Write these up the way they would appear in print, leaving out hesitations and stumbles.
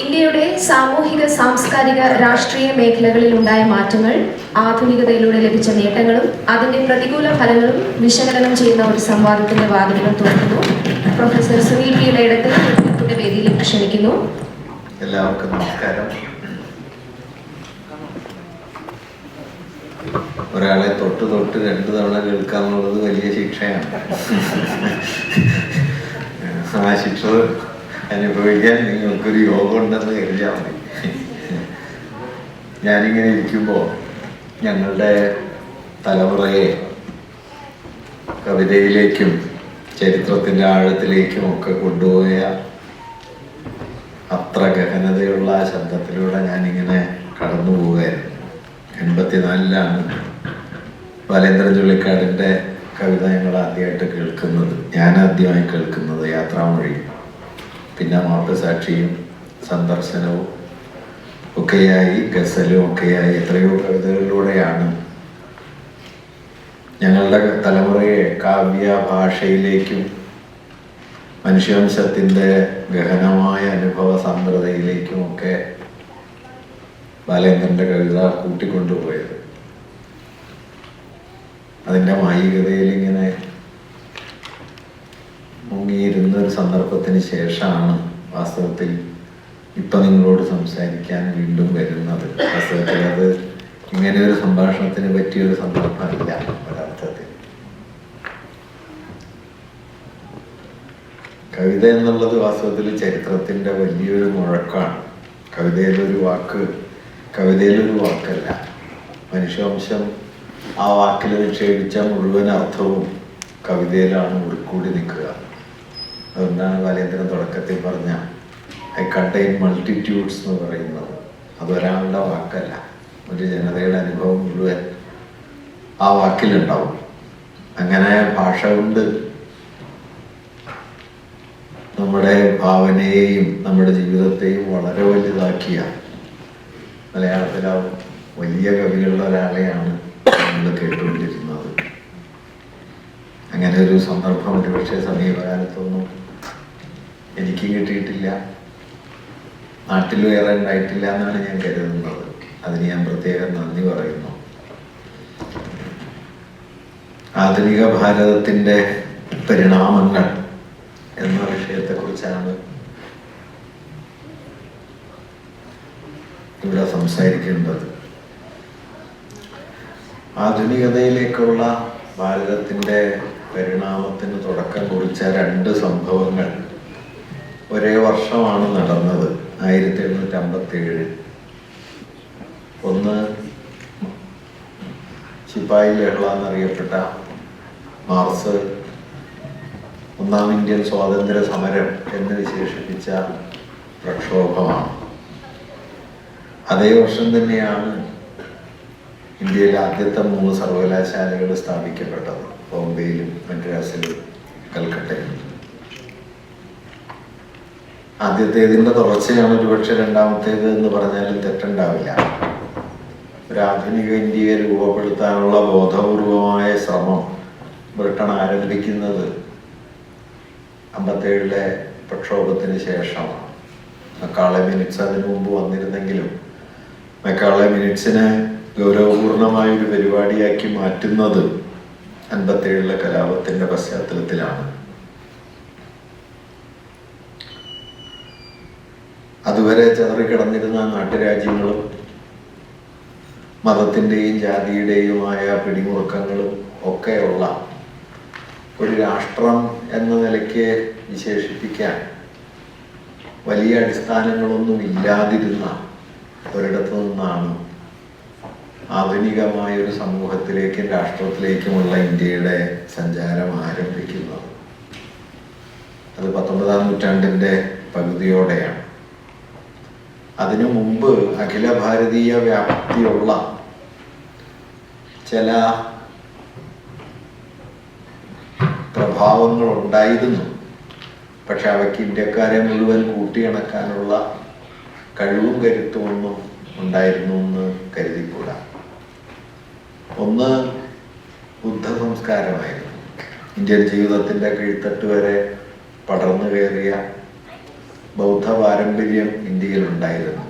ഇന്ത്യയുടെ സാമൂഹിക, സാംസ്കാരിക, രാഷ്ട്രീയ മേഖലകളിൽ ഉണ്ടായ മാറ്റങ്ങൾ, ആധുനികതയിലൂടെ ലഭിച്ച നേട്ടങ്ങളും അതിന്റെ പ്രതികൂല ഫലങ്ങളും വിശകലനം ചെയ്യുന്ന ഒരു സംവാദത്തിന്റെ വാതിലുകൾ തുറക്കുന്നു. പ്രൊഫസർ സുനിൽ പി ഇടത്തിന്റെ വേദിയിലേക്ക് ക്ഷണിക്കുന്നു. എല്ലാവർക്കും നമസ്കാരം. ഒരാളെ തൊട്ട് 2 തവണ കേൾക്കാന്നുള്ളത് വലിയ ശിക്ഷയാണ്. ആ ശിക്ഷ അനുഭവിക്കാൻ നിങ്ങൾക്കൊരു യോഗം ഉണ്ടെന്ന് കരുതിയാൽ മതി. ഞാനിങ്ങനെ ഇരിക്കുമ്പോൾ ഞങ്ങളുടെ തലമുറയെ കവിതയിലേക്കും ചരിത്രത്തിൻ്റെ ആഴത്തിലേക്കും ഒക്കെ കൊണ്ടുപോയ അത്ര ഗഹനതയുള്ള ശബ്ദത്തിലൂടെ ഞാനിങ്ങനെ കടന്നു പോവുകയായിരുന്നു. 84-ലാണ് ബാലേന്ദ്രൻ ചുള്ളിക്കാടിൻ്റെ കവിത ഞങ്ങൾ ആദ്യമായിട്ട് കേൾക്കുന്നത്. ഞാനാദ്യമായി കേൾക്കുന്നത് യാത്രാമൊഴി, പിന്നെ മാപ്പുസാക്ഷിയും സന്ദർശനവും ഒക്കെയായി, ഗസലും ഒക്കെയായി എത്രയോ കവിതകളിലൂടെയാണ് ഞങ്ങളുടെ തലമുറയെ കാവ്യ ഭാഷയിലേക്കും മനുഷ്യവംശത്തിൻ്റെ ഗഹനമായ അനുഭവ സാന്ദ്രതയിലേക്കുമൊക്കെ ബാലേന്ദ്രൻ്റെ കവിത കൂട്ടിക്കൊണ്ടുപോയത്. അതിൻ്റെ മായികതയിൽ ഇങ്ങനെ മുങ്ങിയിരുന്ന ഒരു സന്ദർഭത്തിന് ശേഷമാണ് വാസ്തവത്തിൽ ഇപ്പം നിങ്ങളോട് സംസാരിക്കാൻ വീണ്ടും വരുന്നത്. വാസ്തവത്തിൽ അത് ഇങ്ങനെ ഒരു സംഭാഷണത്തിന് പറ്റിയൊരു സന്ദർഭമില്ല ഒരർത്ഥത്തിൽ. കവിത എന്നുള്ളത് വാസ്തവത്തിൽ ചരിത്രത്തിൻ്റെ വലിയൊരു മുഴക്കാണ്. കവിതയിലൊരു വാക്കല്ല. മനുഷ്യവംശം ആ വാക്കിൽ നിക്ഷേപിച്ച മുഴുവൻ അർത്ഥവും കവിതയിലാണ് ഉൾക്കൂടി നിൽക്കുക. അതുകൊണ്ടാണ് ബാലേന്ദ്രൻ തുടക്കത്തിൽ പറഞ്ഞ ഐ കണ്ടെയ്ൻ മൾട്ടിറ്റ്യൂഡ്സ് എന്ന് പറയുന്നത്. അതൊരാളുടെ വാക്കല്ല, ഒരു ജനതയുടെ അനുഭവം മുഴുവൻ ആ വാക്കിലുണ്ടാവും. അങ്ങനെ ഭാഷ കൊണ്ട് നമ്മുടെ ഭാവനയെയും നമ്മുടെ ജീവിതത്തെയും വളരെ വലുതാക്കിയ മലയാളത്തിലാവും വലിയ കവികളുടെ ഒരാളെയാണ് നമ്മൾ കേട്ടുകൊണ്ടിരുന്നത്. അങ്ങനെ ഒരു സന്ദർഭം ഒരുപക്ഷെ സമീപകാലത്തൊന്നും എനിക്ക് കിട്ടിയിട്ടില്ല, നാട്ടിൽ വേറെ ഉണ്ടായിട്ടില്ല എന്നാണ് ഞാൻ കരുതുന്നത്. അതിന് ഞാൻ പ്രത്യേകം നന്ദി പറയുന്നു. ആധുനിക ഭാരതത്തിൻ്റെ പരിണാമങ്ങൾ എന്ന വിഷയത്തെക്കുറിച്ചാണ് ഇവിടെ സംസാരിക്കേണ്ടത്. ആധുനികതയിലേക്കുള്ള ഭാരതത്തിൻ്റെ പരിണാമത്തിന് തുടക്കം കുറിച്ച 2 സംഭവങ്ങൾ ഒരേ വർഷമാണ് നടന്നത്, 1757. ഒന്ന് ശിപായി ലഹള എന്നറിയപ്പെട്ട മാർച്ച്, ഒന്നാം ഇന്ത്യൻ സ്വാതന്ത്ര്യ സമരം എന്ന് വിശേഷിപ്പിച്ച പ്രക്ഷോഭമാണ്. അതേ വർഷം തന്നെയാണ് ഇന്ത്യയിലെ ആദ്യത്തെ 3 സർവകലാശാലകൾ സ്ഥാപിക്കപ്പെട്ടത്, ബോംബെയിലും മദ്രാസിലും കൽക്കട്ടയിലും. ആദ്യത്തേതിൻ്റെ തുടർച്ചയാണ് ഒരുപക്ഷെ രണ്ടാമത്തേത് എന്ന് പറഞ്ഞാലും തെറ്റുണ്ടാവില്ല. ഒരു ആധുനിക ഇന്ത്യയെ രൂപപ്പെടുത്താനുള്ള ബോധപൂർവമായ ശ്രമം ബ്രിട്ടൻ ആരംഭിക്കുന്നത് 57-ലെ പ്രക്ഷോഭത്തിന് ശേഷമാണ്. മെക്കാളെ മിനിറ്റ്സ് അതിനു മുമ്പ് വന്നിരുന്നെങ്കിലും മെക്കാളെ മിനിറ്റ്സിനെ ഗൗരവപൂർണമായൊരു പരിപാടിയാക്കി മാറ്റുന്നത് 57-ലെ കലാപത്തിൻ്റെ പശ്ചാത്തലത്തിലാണ്. അതുവരെ ചിതറിക്കിടന്നിരുന്ന നാട്ടുരാജ്യങ്ങളും മതത്തിൻ്റെയും ജാതിയുടെയുമായ പിടിമുറുക്കങ്ങളും ഒക്കെയുള്ള ഒരു രാഷ്ട്രം എന്ന നിലയ്ക്ക് വിശേഷിപ്പിക്കാൻ വലിയ അടിസ്ഥാനങ്ങളൊന്നും ഇല്ലാതിരുന്ന ഒരിടത്തു നിന്നാണ് ആധുനികമായൊരു സമൂഹത്തിലേക്കും രാഷ്ട്രത്തിലേക്കുമുള്ള ഇന്ത്യയുടെ സഞ്ചാരം ആരംഭിക്കുന്നത്. അത് 19-ാം നൂറ്റാണ്ടിൻ്റെ പകുതിയോടെയാണ്. അതിനു മുമ്പ് അഖില ഭാരതീയ വ്യാപ്തിയുള്ള ചില പ്രഭാവങ്ങൾ ഉണ്ടായിരുന്നു. പക്ഷെ അവയ്ക്ക് ഇന്ത്യക്കാരെ മുഴുവൻ കൂട്ടിയിണക്കാനുള്ള കഴിവും കരുത്തുമൊന്നും ഉണ്ടായിരുന്നു എന്ന് കരുതിക്കൂടാ. ഒന്ന് ബുദ്ധ സംസ്കാരമായിരുന്നു. ഇന്ത്യൻ ജീവിതത്തിൻ്റെ കീഴ്ത്തട്ട് വരെ പടർന്നു കയറിയ ബൗദ്ധ പാരമ്പര്യം ഇന്ത്യയിലുണ്ടായിരുന്നു.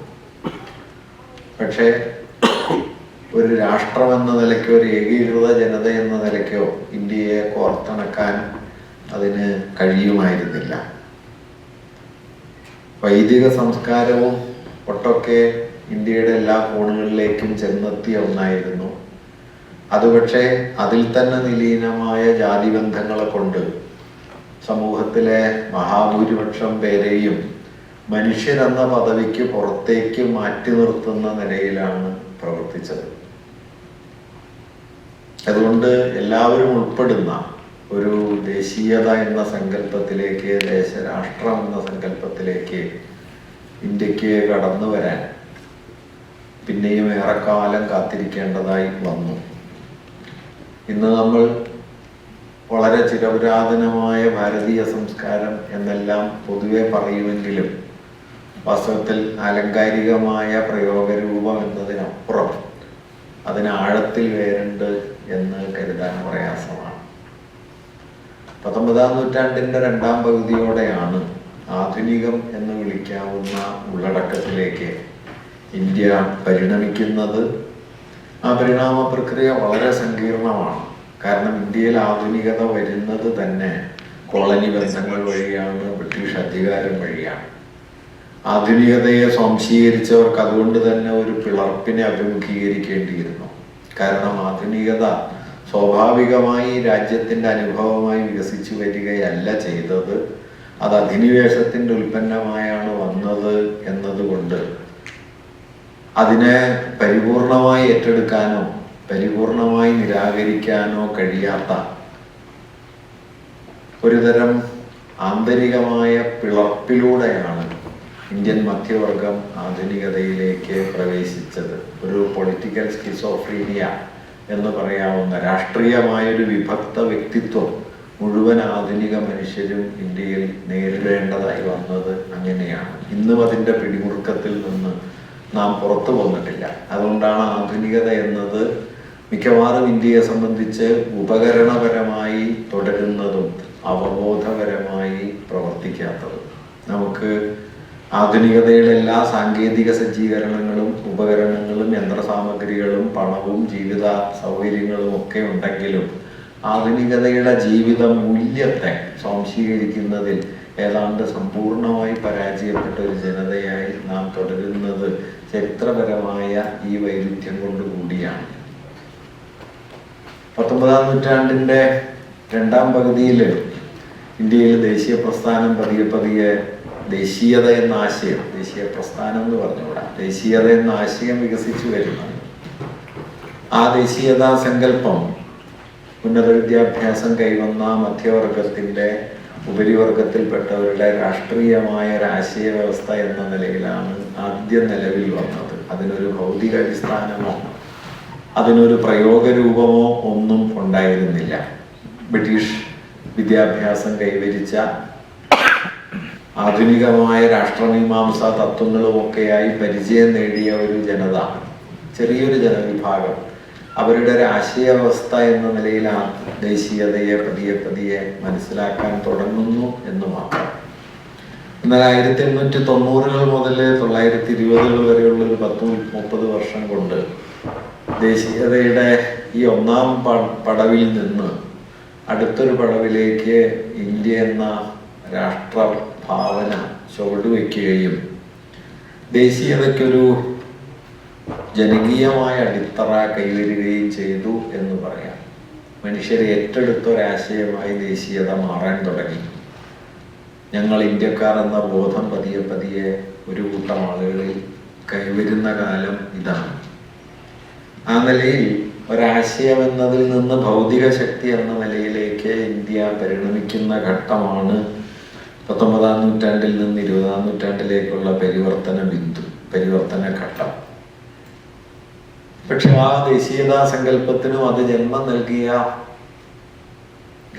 പക്ഷേ ഒരു രാഷ്ട്രം എന്ന നിലയ്ക്കോ ഒരു ഏകീകൃത ജനത എന്ന നിലയ്ക്കോ ഇന്ത്യയെ കോർത്തിണക്കാൻ അതിന് കഴിയുമായിരുന്നില്ല. വൈദിക സംസ്കാരവും ഒട്ടൊക്കെ ഇന്ത്യയുടെ എല്ലാ കോണുകളിലേക്കും ചെന്നെത്തിയ ഒന്നായിരുന്നു. അത് പക്ഷേ അതിൽ തന്നെ നിലീനമായ ജാതിബന്ധങ്ങളെ കൊണ്ട് സമൂഹത്തിലെ മഹാഭൂരിപക്ഷം പേരെയും മനുഷ്യരെന്ന പദവിക്ക് പുറത്തേക്ക് മാറ്റി നിർത്തുന്ന നിലയിലാണ് പ്രവർത്തിച്ചത്. അതുകൊണ്ട് എല്ലാവരും ഉൾപ്പെടുന്ന ഒരു ദേശീയത എന്ന സങ്കല്പത്തിലേക്ക്, ദേശരാഷ്ട്രം എന്ന സങ്കല്പത്തിലേക്ക് ഇന്ത്യക്ക് കടന്നു വരാൻ പിന്നെയും ഏറെക്കാലം കാത്തിരിക്കേണ്ടതായി വന്നു. ഇന്ന് നമ്മൾ വളരെ ചിരപുരാതനമായ ഭാരതീയ സംസ്കാരം എന്നെല്ലാം പൊതുവെ പറയുമെങ്കിലും വാസ്തവത്തിൽ ആലങ്കാരികമായ പ്രയോഗരൂപം എന്നതിനപ്പുറം അതിന് ആഴത്തിൽ വേരുണ്ട് എന്ന് കരുതാൻ പ്രയാസമാണ്. 19-ാം നൂറ്റാണ്ടിൻ്റെ രണ്ടാം പകുതിയോടെയാണ് ആധുനികം എന്ന് വിളിക്കാവുന്ന ഉള്ളടക്കത്തിലേക്ക് ഇന്ത്യ പരിണമിക്കുന്നത്. ആ പരിണാമ പ്രക്രിയ വളരെ സങ്കീർണമാണ്. കാരണം ഇന്ത്യയിൽ ആധുനികത വരുന്നത് തന്നെ കോളനി ബന്ധങ്ങൾ വഴിയാണ്, ബ്രിട്ടീഷ് അധികാരം വഴിയാണ്. ആധുനികതയെ സ്വാംശീകരിച്ചവർക്ക് അതുകൊണ്ട് തന്നെ ഒരു പിളർപ്പിനെ അഭിമുഖീകരിക്കേണ്ടിയിരുന്നു. കാരണം ആധുനികത സ്വാഭാവികമായി രാജ്യത്തിൻ്റെ അനുഭവമായി വികസിച്ചു വരികയല്ല ചെയ്തത്, അത് അധിനിവേശത്തിൻ്റെ ഉൽപ്പന്നമായാണ് വന്നത് എന്നതുകൊണ്ട് അതിനെ പരിപൂർണമായി ഏറ്റെടുക്കാനോ പരിപൂർണമായി നിരാകരിക്കാനോ കഴിയാത്ത ഒരുതരം ആന്തരികമായ പിളർപ്പിലൂടെയാണ് ഇന്ത്യൻ മധ്യവർഗം ആധുനികതയിലേക്ക് പ്രവേശിച്ചത്. ഒരു പൊളിറ്റിക്കൽ സ്കിസോഫ്രീനിയ എന്ന് പറയാവുന്ന രാഷ്ട്രീയമായൊരു വിഭക്ത വ്യക്തിത്വം മുഴുവൻ ആധുനിക മനുഷ്യരും ഇന്ത്യയിൽ നേരിടേണ്ടതായി വന്നത് അങ്ങനെയാണ്. ഇന്നും അതിൻ്റെ പിടിമുറുക്കത്തിൽ നിന്ന് നാം പുറത്തു വന്നിട്ടില്ല. അതുകൊണ്ടാണ് ആധുനികത എന്നത് മിക്കവാറും ഇന്ത്യയെ സംബന്ധിച്ച് ഉപകരണപരമായി തുടരുന്നതും അവബോധപരമായി പ്രവർത്തിക്കാത്തതും. നമുക്ക് ആധുനികതയുടെ എല്ലാ സാങ്കേതിക സജ്ജീകരണങ്ങളും ഉപകരണങ്ങളും യന്ത്രസാമഗ്രികളും പണവും ജീവിത സൗകര്യങ്ങളും ഒക്കെ ഉണ്ടെങ്കിലും ആധുനികതയുടെ ജീവിത മൂല്യത്തെ സ്വാംശീകരിക്കുന്നതിൽ ഏതാണ്ട് സമ്പൂർണമായി പരാജയപ്പെട്ട ഒരു ജനതയായി നാം തുടരുന്നത് ചരിത്രപരമായ ഈ വൈരുദ്ധ്യം കൊണ്ടുകൂടിയാണ്. 19-ാം നൂറ്റാണ്ടിൻ്റെ രണ്ടാം പകുതിയിൽ ഇന്ത്യയിൽ ദേശീയ പ്രസ്ഥാനം പതിയെ ദേശീയത എന്ന ആശയം, ദേശീയ പ്രസ്ഥാനം എന്ന് പറഞ്ഞുകൂടാ, ദേശീയത എന്ന ആശയം വികസിച്ചു വരുന്നു. ആ ദേശീയതാ സങ്കല്പം ഉന്നത വിദ്യാഭ്യാസം കൈവന്ന മധ്യവർഗത്തിൻ്റെ ഉപരിവർഗത്തിൽപ്പെട്ടവരുടെ രാഷ്ട്രീയമായ ഒരാശയ വ്യവസ്ഥ എന്ന നിലയിലാണ് ആദ്യം നിലവിൽ വന്നത്. അതിനൊരു ഭൗതിക അടിസ്ഥാനമോ അതിനൊരു പ്രയോഗരൂപമോ ഒന്നും ഉണ്ടായിരുന്നില്ല. ബ്രിട്ടീഷ് വിദ്യാഭ്യാസം കൈവരിച്ച ആധുനികമായ രാഷ്ട്രമീമാംസാ തത്വങ്ങളുമൊക്കെയായി പരിചയം നേടിയ ഒരു ജനത, ചെറിയൊരു ജനവിഭാഗം, അവരുടെ ഒരു ആശയാവസ്ഥ എന്ന നിലയിൽ ആ ദേശീയതയെ പതിയെ മനസ്സിലാക്കാൻ തുടങ്ങുന്നു എന്ന് മാത്രം. എന്നാൽ 1890-കൾ മുതൽ 1920-കൾ വരെയുള്ള ഒരു 10-30 വർഷം കൊണ്ട് ദേശീയതയുടെ ഈ ഒന്നാം പടവിൽ നിന്ന് അടുത്തൊരു പടവിലേക്ക് ഇന്ത്യ എന്ന രാഷ്ട്രഭാവന ചുവടുവെക്കുകയും ദേശീയതയ്ക്കൊരു ജനകീയമായ അടിത്തറ കൈവരുകയും ചെയ്തു എന്ന് പറയാം. മനുഷ്യർ ഏറ്റെടുത്ത ഒരാശയമായി ദേശീയത മാറാൻ തുടങ്ങി. ഞങ്ങൾ ഇന്ത്യക്കാർ എന്ന ബോധം പതിയെ ഒരു കൂട്ടം ആളുകളിൽ കൈവരുന്ന കാലം ഇതാണ്. ആ നിലയിൽ ഒരാശയം എന്നതിൽ നിന്ന് ഭൗതിക ശക്തി എന്ന നിലയിലേക്ക് ഇന്ത്യ പരിണമിക്കുന്ന ഘട്ടമാണ് 19-ാം നൂറ്റാണ്ടിൽ നിന്ന് 20-ാം നൂറ്റാണ്ടിലേക്കുള്ള പരിവർത്തന ഘട്ടം. പക്ഷെ ആ ദേശീയതാ സങ്കല്പത്തിനും അത് ജന്മം നൽകിയ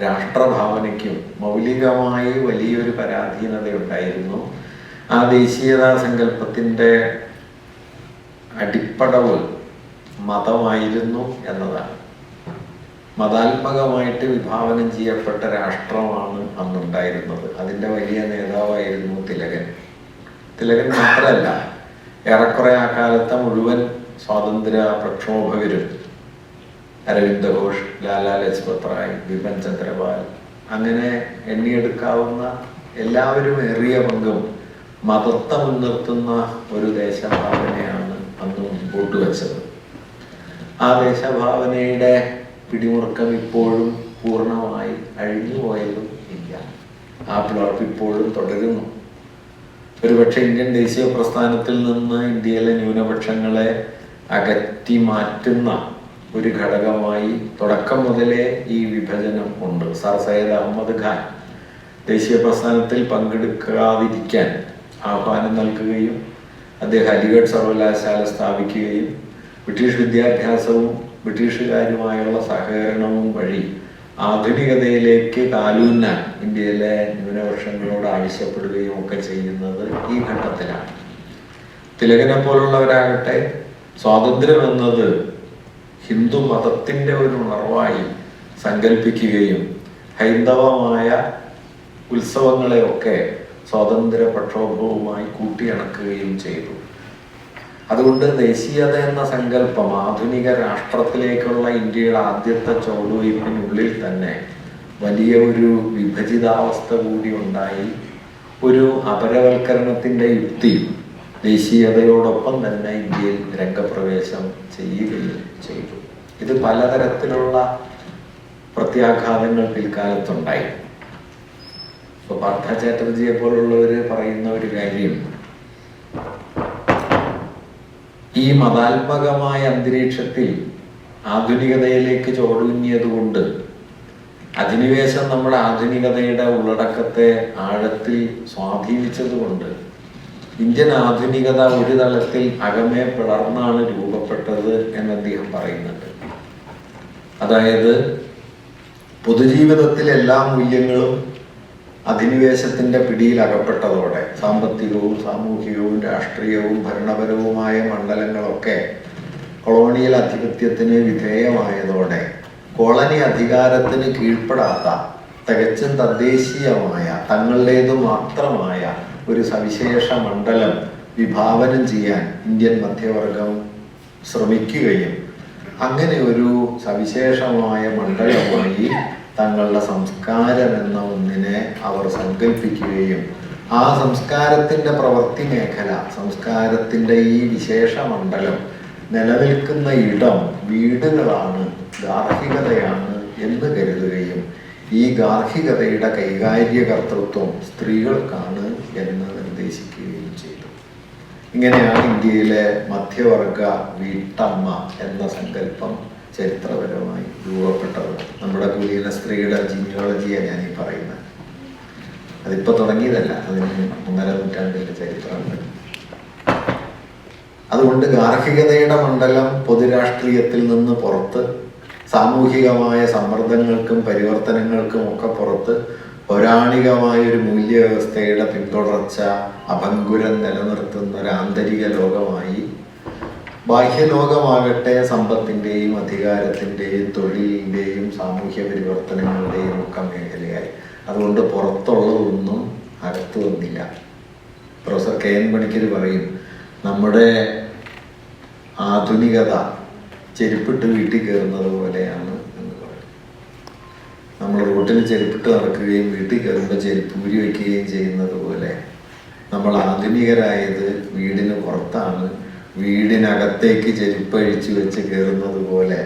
രാഷ്ട്രഭാവനയ്ക്കും മൗലികമായി വലിയൊരു പരാധീനതയുണ്ടായിരുന്നു. ആ ദേശീയതാ സങ്കല്പത്തിൻ്റെ അടിപ്പടവ് മതമായിരുന്നു എന്നതാണ്. മതാത്മകമായിട്ട് വിഭാവനം ചെയ്യപ്പെട്ട രാഷ്ട്രമാണ് അന്നുണ്ടായിരുന്നത്. അതിൻ്റെ വലിയ നേതാവായിരുന്നു തിലകൻ. തിലകൻ മാത്രമല്ല, ഏറെക്കുറെ ആ കാലത്തെ മുഴുവൻ സ്വാതന്ത്ര്യ പ്രക്ഷോഭകരും, അരവിന്ദ് ഘോഷ്, ലാലാ ലജ്പത് റായ്, ബിപിൻ ചന്ദ്രപാൽ, അങ്ങനെ എണ്ണിയെടുക്കാവുന്ന എല്ലാവരും ഏറിയ പങ്കും മതത്തെ മുൻനിർത്തുന്ന ഒരു ദേശഭാവനയാണ് അന്ന് മുൻപോട്ട് വെച്ചത്. ആ ദേശഭാവനയുടെ പിടിമുറുക്കം ഇപ്പോഴും പൂർണ്ണമായി അഴിഞ്ഞു പോയതും ഇല്ല. ആ പിളർപ്പ് ഇപ്പോഴും തുടരുന്നു. ഒരുപക്ഷെ ഇന്ത്യൻ ദേശീയ പ്രസ്ഥാനത്തിൽ നിന്ന് ഇന്ത്യയിലെ ന്യൂനപക്ഷങ്ങളെ അകറ്റി മാറ്റുന്ന ഒരു ഘടകമായി തുടക്കം മുതലേ ഈ വിഭജനം ഉണ്ട്. സർ സയ്യിദ് അഹമ്മദ് ഖാൻ ദേശീയ പ്രസ്ഥാനത്തിൽ പങ്കെടുക്കാതിരിക്കാൻ ആഹ്വാനം നൽകുകയും അദ്ദേഹം അലിഗഡ് സർവകലാശാല സ്ഥാപിക്കുകയും ബ്രിട്ടീഷ് വിദ്യാഭ്യാസവും ബ്രിട്ടീഷുകാരുമായുള്ള സഹകരണവും വഴി ആധുനികതയിലേക്ക് കാലൂന്നാൻ ഇന്ത്യയിലെ ന്യൂനപക്ഷങ്ങളോട് ആവശ്യപ്പെടുകയും ഒക്കെ ചെയ്യുന്നത് ഈ ഘട്ടത്തിലാണ്. തിലകനെ പോലുള്ളവരാകട്ടെ സ്വാതന്ത്ര്യം എന്നത് ഹിന്ദു മതത്തിൻ്റെ ഒരു ഉണർവായി സങ്കല്പിക്കുകയും ഹൈന്ദവമായ ഉത്സവങ്ങളെയൊക്കെ സ്വാതന്ത്ര്യ പ്രക്ഷോഭവുമായി കൂട്ടിയിണക്കുകയും ചെയ്തു. അതുകൊണ്ട് ദേശീയത എന്ന സങ്കല്പം ആധുനിക രാഷ്ട്രത്തിലേക്കുള്ള ഇന്ത്യയുടെ ആദ്യത്തെ ചുവടുവയ്പ്പിനുള്ളിൽ തന്നെ വലിയ ഒരു വിഭജിതാവസ്ഥ കൂടി ഉണ്ടായി. ഒരു അപരവൽക്കരണത്തിൻ്റെ യുക്തി ദേശീയതയോടൊപ്പം തന്നെ ഇന്ത്യയിൽ രംഗപ്രവേശം ചെയ്യുകയും ചെയ്തു. ഇത് പലതരത്തിലുള്ള പ്രത്യാഘാതങ്ങൾ പിൽക്കാലത്തുണ്ടായി. ഇപ്പോൾ പാർത്ഥ ചാറ്റർജിയെ പോലുള്ളവർ പറയുന്ന ഒരു കാര്യം, ഈ മതാത്മകമായ അന്തരീക്ഷത്തിൽ ആധുനികതയിലേക്ക് ചുവടുന്നിയതുകൊണ്ട് അധിനിവേശം നമ്മുടെ ആധുനികതയുടെ ഉള്ളടക്കത്തെ ആഴത്തിൽ സ്വാധീനിച്ചതുകൊണ്ട് ഇന്ത്യൻ ആധുനികത ഒരു തലത്തിൽ അകമേ പിളർന്നാണ് രൂപപ്പെട്ടത് എന്ന് അദ്ദേഹം പറയുന്നുണ്ട്. അതായത് പൊതുജീവിതത്തിൽ എല്ലാ മൂല്യങ്ങളും അധിനിവേശത്തിന്റെ പിടിയിൽ അകപ്പെട്ടതോടെ സാമ്പത്തികവും സാമൂഹികവും രാഷ്ട്രീയവും ഭരണപരവുമായ മണ്ഡലങ്ങളൊക്കെ കൊളോണിയൽ ആധിപത്യത്തിന് വിധേയമായതോടെ കോളനി അധികാരത്തിന് കീഴ്പ്പെടാത്ത തികച്ചും തദ്ദേശീയമായ തങ്ങളുടേതു മാത്രമായ ഒരു സവിശേഷ മണ്ഡലം വിഭാവനം ചെയ്യാൻ ഇന്ത്യൻ മധ്യവർഗം ശ്രമിക്കുകയും അങ്ങനെ ഒരു സവിശേഷമായ മണ്ഡലമായി തങ്ങളുടെ സംസ്കാരം എന്ന ഒന്നിനെ അവർ സങ്കല്പിക്കുകയും ആ സംസ്കാരത്തിൻ്റെ പ്രവൃത്തി മേഖല, സംസ്കാരത്തിൻ്റെ ഈ വിശേഷ മണ്ഡലം നിലനിൽക്കുന്ന ഇടം വീടുകളാണ്, ഗാർഹികതയാണ് എന്ന് കരുതുകയും ഈ ഗാർഹികതയുടെ കൈകാര്യകർത്തൃത്വം സ്ത്രീകൾക്കാണ് എന്ന് നിർദ്ദേശിക്കുകയും ചെയ്തു. ഇങ്ങനെയാണ് ഇന്ത്യയിലെ മധ്യവർഗ വീട്ടമ്മ എന്ന സങ്കല്പം ചരിത്രപരമായി രൂപപ്പെട്ടത്. നമ്മുടെ കുലീന സ്ത്രീയുടെ ജീനിയോളജിയാണ് ഞാനീ പറയുന്നത്. അതിപ്പോൾ തുടങ്ങിയതല്ല, അതിന് 1.5 നൂറ്റാണ്ടിൻ്റെ ചരിത്രമുണ്ട്. അതുകൊണ്ട് ഗാർഹികതയുടെ മണ്ഡലം പൊതുരാഷ്ട്രീയത്തിൽ നിന്ന് പുറത്ത്, സാമൂഹികമായ സമ്മർദ്ദങ്ങൾക്കും പരിവർത്തനങ്ങൾക്കും ഒക്കെ പുറത്ത് പൗരാണികമായ ഒരു മൂല്യവ്യവസ്ഥയുടെ പിന്തുടർച്ച അഭംഗുരം നിലനിർത്തുന്ന ഒരു ആന്തരിക ലോകമായി, ബാഹ്യലോകമാകട്ടെ സമ്പത്തിൻ്റെയും അധികാരത്തിൻ്റെയും തൊഴിലിൻ്റെയും സാമൂഹ്യ പരിവർത്തനങ്ങളുടെയും ഒക്കെ മേഖലയായി. അതുകൊണ്ട് പുറത്തുള്ളതൊന്നും അകത്തു വന്നില്ല. പ്രൊഫസർ കെ എൻ പണിക്കർ പറയും, നമ്മുടെ ആധുനികത ചെരുപ്പിട്ട് വീട്ടിൽ കയറുന്നത് പോലെയാണ് എന്ന് പറയും. നമ്മൾ റോട്ടിൽ ചെരുപ്പിട്ട് നടക്കുകയും വീട്ടിൽ കയറുമ്പോൾ ചെരുപ്പ് ഊരി വയ്ക്കുകയും ചെയ്യുന്നത് പോലെ നമ്മൾ ആധുനികരായത് വീടിന് പുറത്താണ്. വീടിനകത്തേക്ക് ചെരുപ്പഴിച്ചു വെച്ച് കയറുന്നത് പോലെ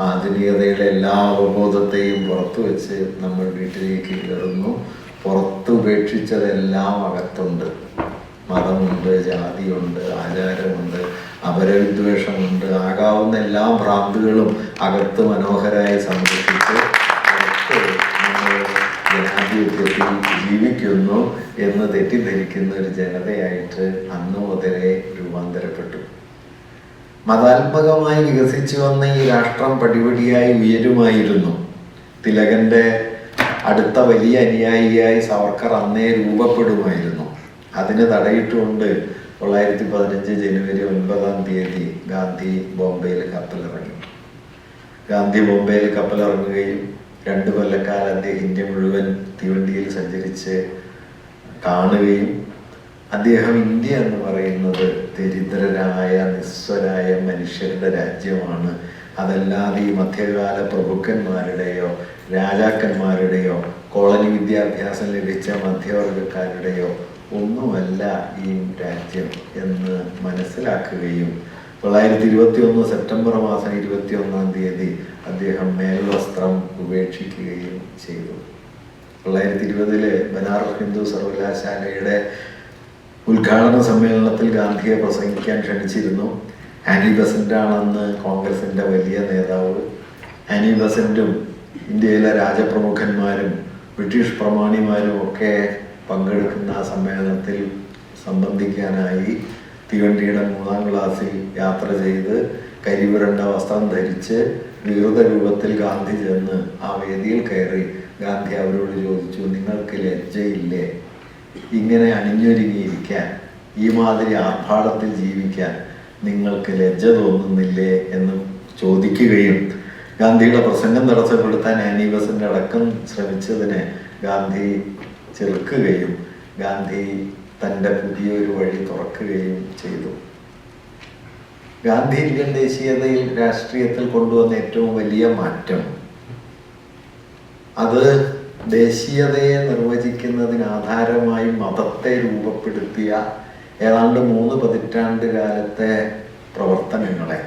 ആധുനികതയുടെ എല്ലാ അവബോധത്തെയും പുറത്തു വെച്ച് നമ്മൾ വീട്ടിലേക്ക് കയറുന്നു. പുറത്ത് ഉപേക്ഷിച്ചതെല്ലാം അകത്തുണ്ട്. മതമുണ്ട്, ജാതിയുണ്ട്, ആചാരമുണ്ട്, അപരവിദ്വേഷമുണ്ട്, ആകാവുന്ന എല്ലാ ഭ്രാന്തുകളും അകത്ത് മനോഹരമായി സംരക്ഷിച്ച് നമ്മൾ ജനാധിപത്യത്തിൽ ജീവിക്കുന്നു എന്ന് തെറ്റിദ്ധരിക്കുന്ന ഒരു ജനതയായിട്ട് അന്ന് മുതലേ രൂപാന്തരപ്പെട്ടു. മതാത്മകമായി വികസിച്ചു വന്ന ഈ രാഷ്ട്രം പടിപടിയായി ഉയരുമായിരുന്നു. തിലകന്റെ അടുത്ത വലിയ അനുയായിയായി സവർക്കർ അന്നേ രൂപപ്പെടുമായിരുന്നു. അതിന് തടയിട്ടുകൊണ്ട് 1915 ജനുവരി 9 ഗാന്ധി ബോംബെയിൽ കപ്പലിറങ്ങി. ഗാന്ധി ബോംബെയിൽ കപ്പലിറങ്ങുകയും 2 കൊല്ലക്കാലം അദ്ദേഹം ഇന്ത്യ മുഴുവൻ തീവണ്ടിയിൽ സഞ്ചരിച്ച് കാണുകയും അദ്ദേഹം ഇന്ത്യ എന്ന് പറയുന്നത് ദരിദ്രരായ നിസ്വരായ മനുഷ്യരുടെ രാജ്യമാണ്, അതല്ലാതെ ഈ മധ്യകാല പ്രഭുക്കന്മാരുടെയോ രാജാക്കന്മാരുടെയോ കോളനി വിദ്യാഭ്യാസം ലഭിച്ച മധ്യവർഗക്കാരുടെയോ ഒന്നുമല്ല ഈ രാജ്യം എന്ന് മനസ്സിലാക്കുകയും 1921 സെപ്റ്റംബർ മാസം 21-ാം തീയതി അദ്ദേഹം മേൽവസ്ത്രം ഉപേക്ഷിക്കുകയും ചെയ്തു. 1920 ബനാറസ് ഹിന്ദു സർവകലാശാലയുടെ ഉദ്ഘാടന സമ്മേളനത്തിൽ ഗാന്ധിയെ പ്രസംഗിക്കാൻ ക്ഷണിച്ചിരുന്നു. ആനി ബസന്റ് ആണെന്ന് കോൺഗ്രസിന്റെ വലിയ നേതാവ്. ആനി ബസന്റും ഇന്ത്യയിലെ രാജപ്രമുഖന്മാരും ബ്രിട്ടീഷ് പ്രമാണിമാരും ഒക്കെ പങ്കെടുക്കുന്ന സമ്മേളനത്തിൽ സംബന്ധിക്കാനായി തീവണ്ടിയുടെ 3-ാം ക്ലാസ്സിൽ യാത്ര ചെയ്ത് കരിപുരണ്ട വസ്ത്രം ധരിച്ച് വികൃത രൂപത്തിൽ ഗാന്ധി ചെന്ന് ആ വേദിയിൽ കയറി ഗാന്ധി അവരോട് ചോദിച്ചു, നിങ്ങൾക്ക് ലജ്ജയില്ലേ ഇങ്ങനെ അണിഞ്ഞൊരുങ്ങിയിരിക്കാൻ, ഈ മാതിരി ആർഭാടത്തിൽ ജീവിക്കാൻ നിങ്ങൾക്ക് ലജ്ജ തോന്നുന്നില്ലേ എന്ന് ചോദിക്കുകയും ഗാന്ധിയുടെ പ്രസംഗം തടസ്സപ്പെടുത്താൻ ആനി ബസന്റ് അടക്കം ശ്രമിച്ചതിനെ ഗാന്ധി ചെറുക്കുകയും ഗാന്ധി തൻ്റെ പുതിയൊരു വഴി തുറക്കുകയും ചെയ്തു. ഗാന്ധി ഇന്ത്യൻ ദേശീയതയിൽ രാഷ്ട്രീയത്തിൽ കൊണ്ടുവന്ന ഏറ്റവും വലിയ മാറ്റം അത് ദേശീയതയെ നിർവചിക്കുന്നതിന് ആധാരമായി മതത്തെ രൂപപ്പെടുത്തിയ ഏതാണ്ട് 3 പതിറ്റാണ്ട് കാലത്തെ പ്രവർത്തനങ്ങളെ,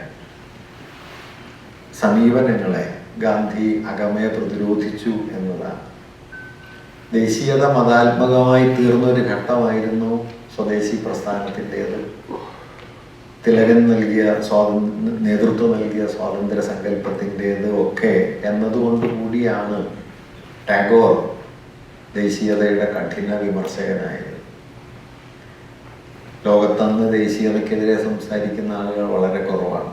സമീപനങ്ങളെ ഗാന്ധി അകമേ പ്രതിരോധിച്ചു എന്നതാണ്. ദേശീയത മതാത്മകമായി തീർന്ന ഒരു ഘട്ടമായിരുന്നു സ്വദേശി പ്രസ്ഥാനത്തിൻ്റെത്. തിലകൻ നൽകിയ നേതൃത്വം നൽകിയ സ്വാതന്ത്ര്യ സങ്കല്പത്തിൻ്റെത് ഒക്കെ എന്നതുകൊണ്ട് കൂടിയാണ് ടാഗോർ ദേശീയതയുടെ കഠിന വിമർശകനായത്. ലോകത്തന്ന് ദേശീയതയ്ക്കെതിരെ സംസാരിക്കുന്ന ആളുകൾ വളരെ കുറവാണ്.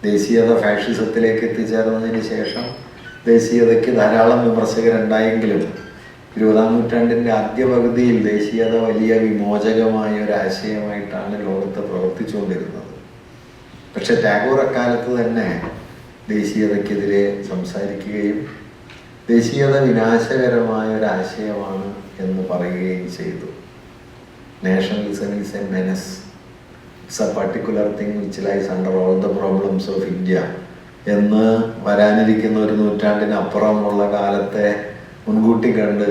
ദേശീയത ഫാഷിസത്തിലേക്ക് എത്തിച്ചേർന്നതിന് ശേഷം ദേശീയതയ്ക്ക് ധാരാളം വിമർശകരുണ്ടായെങ്കിലും 20-ാം നൂറ്റാണ്ടിൻ്റെ ആദ്യ പകുതിയിൽ ദേശീയത വലിയ വിമോചകമായ ഒരു ആശയമായിട്ടാണ് ലോകത്ത് പ്രവർത്തിച്ചുകൊണ്ടിരുന്നത്. പക്ഷെ ടാഗോർ അക്കാലത്ത് തന്നെ ദേശീയതയ്ക്കെതിരെ സംസാരിക്കുകയും ദേശീയത വിനാശകരമായ ഒരു ആശയമാണ് എന്ന് പറയുകയും ചെയ്തു. Nationalism is a menace, it's a particular thing which lies under all the problems of India എന്ന് വരാനിരിക്കുന്ന ഒരു നൂറ്റാണ്ടിനപ്പുറമുള്ള കാലത്തെ മുൻകൂട്ടി കണ്ട്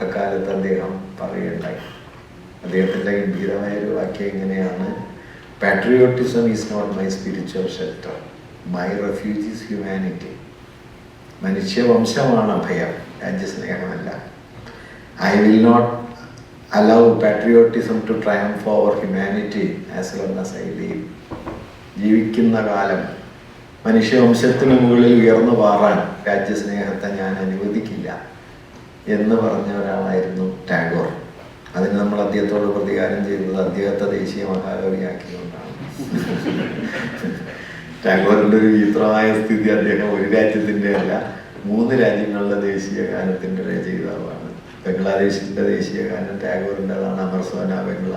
അക്കാലത്ത് അദ്ദേഹം പറയുകയുണ്ടായി. അദ്ദേഹത്തിൻ്റെ ഗംഭീരമായ ഒരു വാക്യം ഇങ്ങനെയാണ്: patriotism is not my spiritual shelter, my refuge is humanity. മനുഷ്യവംശമാണ് അഭയം, രാജ്യസ്നേഹമല്ല. I will not allow patriotism to triumph over humanity as long as I live. ജീവിക്കുന്ന കാലം മനുഷ്യവംശത്തിന് മുകളിൽ ഉയർന്നു പാറാൻ രാജ്യസ്നേഹത്തെ ഞാൻ അനുവദിക്കില്ല എന്ന് പറഞ്ഞ ഒരാളായിരുന്നു ടാഗോർ. അതിന് നമ്മൾ അദ്ദേഹത്തോട് പ്രതികാരം ചെയ്തത് അദ്ദേഹത്തെ ദേശീയ മഹാകവിയാക്കിക്കൊണ്ടാണ്. ടാഗോറിൻ്റെ ഒരു വിചിത്രമായ സ്ഥിതി, അദ്ദേഹം ഒരു രാജ്യത്തിൻ്റെ അല്ല 3 രാജ്യങ്ങളുടെ ദേശീയ ഗാനത്തിൻ്റെ രചയിതാവാണ്. ബംഗ്ലാദേശിൻ്റെ ദേശീയ ഗാനം ടാഗോറിൻ്റെതാണ്, അമർ സോന ബംഗ്ല.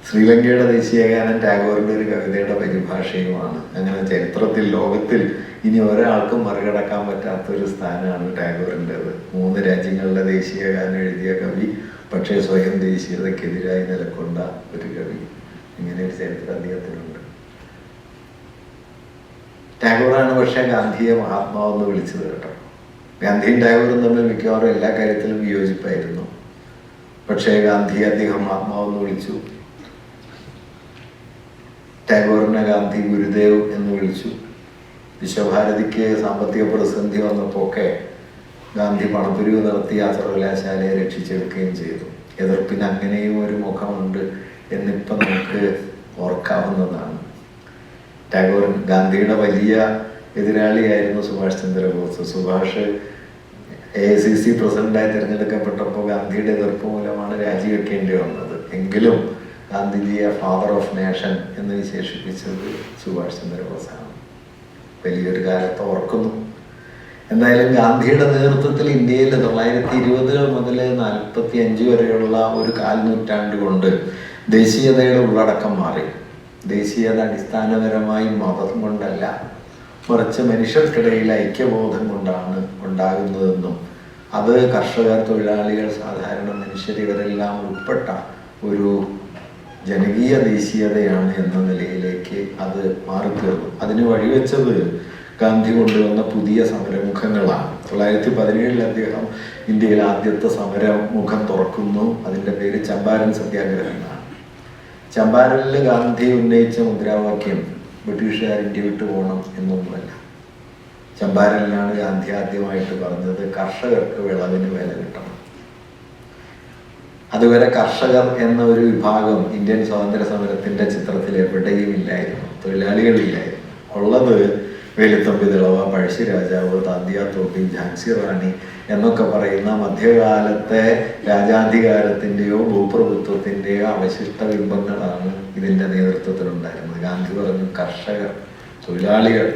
ശ്രീലങ്കയുടെ ദേശീയ ഗാനം ടാഗോറിൻ്റെ ഒരു കവിതയുടെ പരിഭാഷയുമാണ്. അങ്ങനെ ചരിത്രത്തിൽ ലോകത്തിൽ ഇനി ഒരാൾക്കും മറികടക്കാൻ പറ്റാത്തൊരു സ്ഥാനമാണ് ടാഗോറിൻ്റെത്. 3 രാജ്യങ്ങളുടെ ദേശീയ ഗാനം എഴുതിയ കവി, പക്ഷേ സ്വയം ദേശീയതയ്ക്കെതിരായി നിലകൊണ്ട ഒരു കവി. ഇങ്ങനെ ഒരു ചരിത്രം അദ്ദേഹത്തിനുണ്ട്. ടാഗോറാണ് പക്ഷേ ഗാന്ധിയെ മഹാത്മാവെന്ന് വിളിച്ചത് കേട്ടോ. ഗാന്ധിയും ടാഗോറും തമ്മിൽ മിക്കവാറും എല്ലാ കാര്യത്തിലും വിയോജിപ്പായിരുന്നു. പക്ഷേ ഗാന്ധി അദ്ദേഹം മഹാത്മാവെന്ന് വിളിച്ചു. ടാഗോറിനെ ഗാന്ധി ഗുരുദേവ് എന്ന് വിളിച്ചു. വിശ്വഭാരതിക്ക് സാമ്പത്തിക പ്രതിസന്ധി വന്നപ്പോൾ ഒക്കെ ഗാന്ധി പണപ്പിരിവ് നടത്തി ആ സർവകലാശാലയെ രക്ഷിച്ചെടുക്കുകയും ചെയ്തു. എതിർപ്പിന് അങ്ങനെയും ഒരു മുഖമുണ്ട് എന്നിപ്പം നമുക്ക് ഓർക്കാവുന്നതാണ്. ടാഗോർ ഗാന്ധിയുടെ വലിയ എതിരാളിയായിരുന്നു സുഭാഷ് ചന്ദ്രബോസ്. സുഭാഷ് AICC പ്രസിഡന്റായി തിരഞ്ഞെടുക്കപ്പെട്ടപ്പോൾ ഗാന്ധിയുടെ എതിർപ്പ് മൂലമാണ് രാജിവെക്കേണ്ടി വന്നത്. എങ്കിലും ഗാന്ധിജിയെ ഫാദർ ഓഫ് നേഷൻ എന്ന് വിശേഷിപ്പിച്ചത് സുഭാഷ് ചന്ദ്രബോസാണ്. വലിയൊരു കാലത്ത് ഓർക്കുന്നു. എന്തായാലും ഗാന്ധിയുടെ നേതൃത്വത്തിൽ ഇന്ത്യയിൽ 1920 മുതൽ 45 വരെയുള്ള ഒരു 4 നൂറ്റാണ്ട് കൊണ്ട് ദേശീയതയുടെ ഉള്ളടക്കം മാറി. ദേശീയത അടിസ്ഥാനപരമായി മതം കൊണ്ടല്ല, മറിച്ച് മനുഷ്യർക്കിടയിൽ ഐക്യബോധം കൊണ്ടാണ് ഉണ്ടാകുന്നതെന്നും അത് കർഷകർ, തൊഴിലാളികൾ, സാധാരണ മനുഷ്യർ ഇവരെല്ലാം ഉൾപ്പെട്ട ഒരു ജനകീയ ദേശീയതയാണ് എന്ന നിലയിലേക്ക് അത് മാറിത്തീർന്നു. അതിന് വഴിവെച്ചത് ഗാന്ധി കൊണ്ടുവന്ന പുതിയ സമരമുഖങ്ങളാണ്. 1917 അദ്ദേഹം ഇന്ത്യയിൽ ആദ്യത്തെ സമരമുഖം തുറക്കുന്നു. അതിൻ്റെ പേര് ചമ്പാരൻ സത്യാഗ്രഹം എന്നാണ്. ചമ്പാരനിൽ ഗാന്ധി ഉന്നയിച്ച മുദ്രാവാക്യം ബ്രിട്ടീഷുകാർ ഇന്ത്യ വിട്ടു പോകണം എന്നൊന്നുമല്ല. ചമ്പാരനിലാണ് ഗാന്ധി ആദ്യമായിട്ട് പറഞ്ഞത് കർഷകർക്ക് വിളവിന് വില കിട്ടണം. അതുവരെ കർഷകർ എന്ന ഒരു വിഭാഗം ഇന്ത്യൻ സ്വാതന്ത്ര്യ സമരത്തിന്റെ ചിത്രത്തിൽ എവിടെയും ഇല്ലായിരുന്നു. തൊഴിലാളികളില്ലായിരുന്നു. ഉള്ളത് വേലുത്തമ്പി ദളവ, പഴശ്ശി രാജാവ്, താന്തിയ തോപ്പി, ഝാൻസി റാണി എന്നൊക്കെ പറയുന്ന മധ്യകാലത്തെ രാജാധികാരത്തിൻ്റെയോ ഭൂപ്രഭുത്വത്തിൻ്റെയോ അവശിഷ്ട ബിംബങ്ങളാണ് ഇതിൻ്റെ നേതൃത്വത്തിലുണ്ടായിരുന്നത്. ഗാന്ധി പറഞ്ഞു കർഷകർ, തൊഴിലാളികൾ,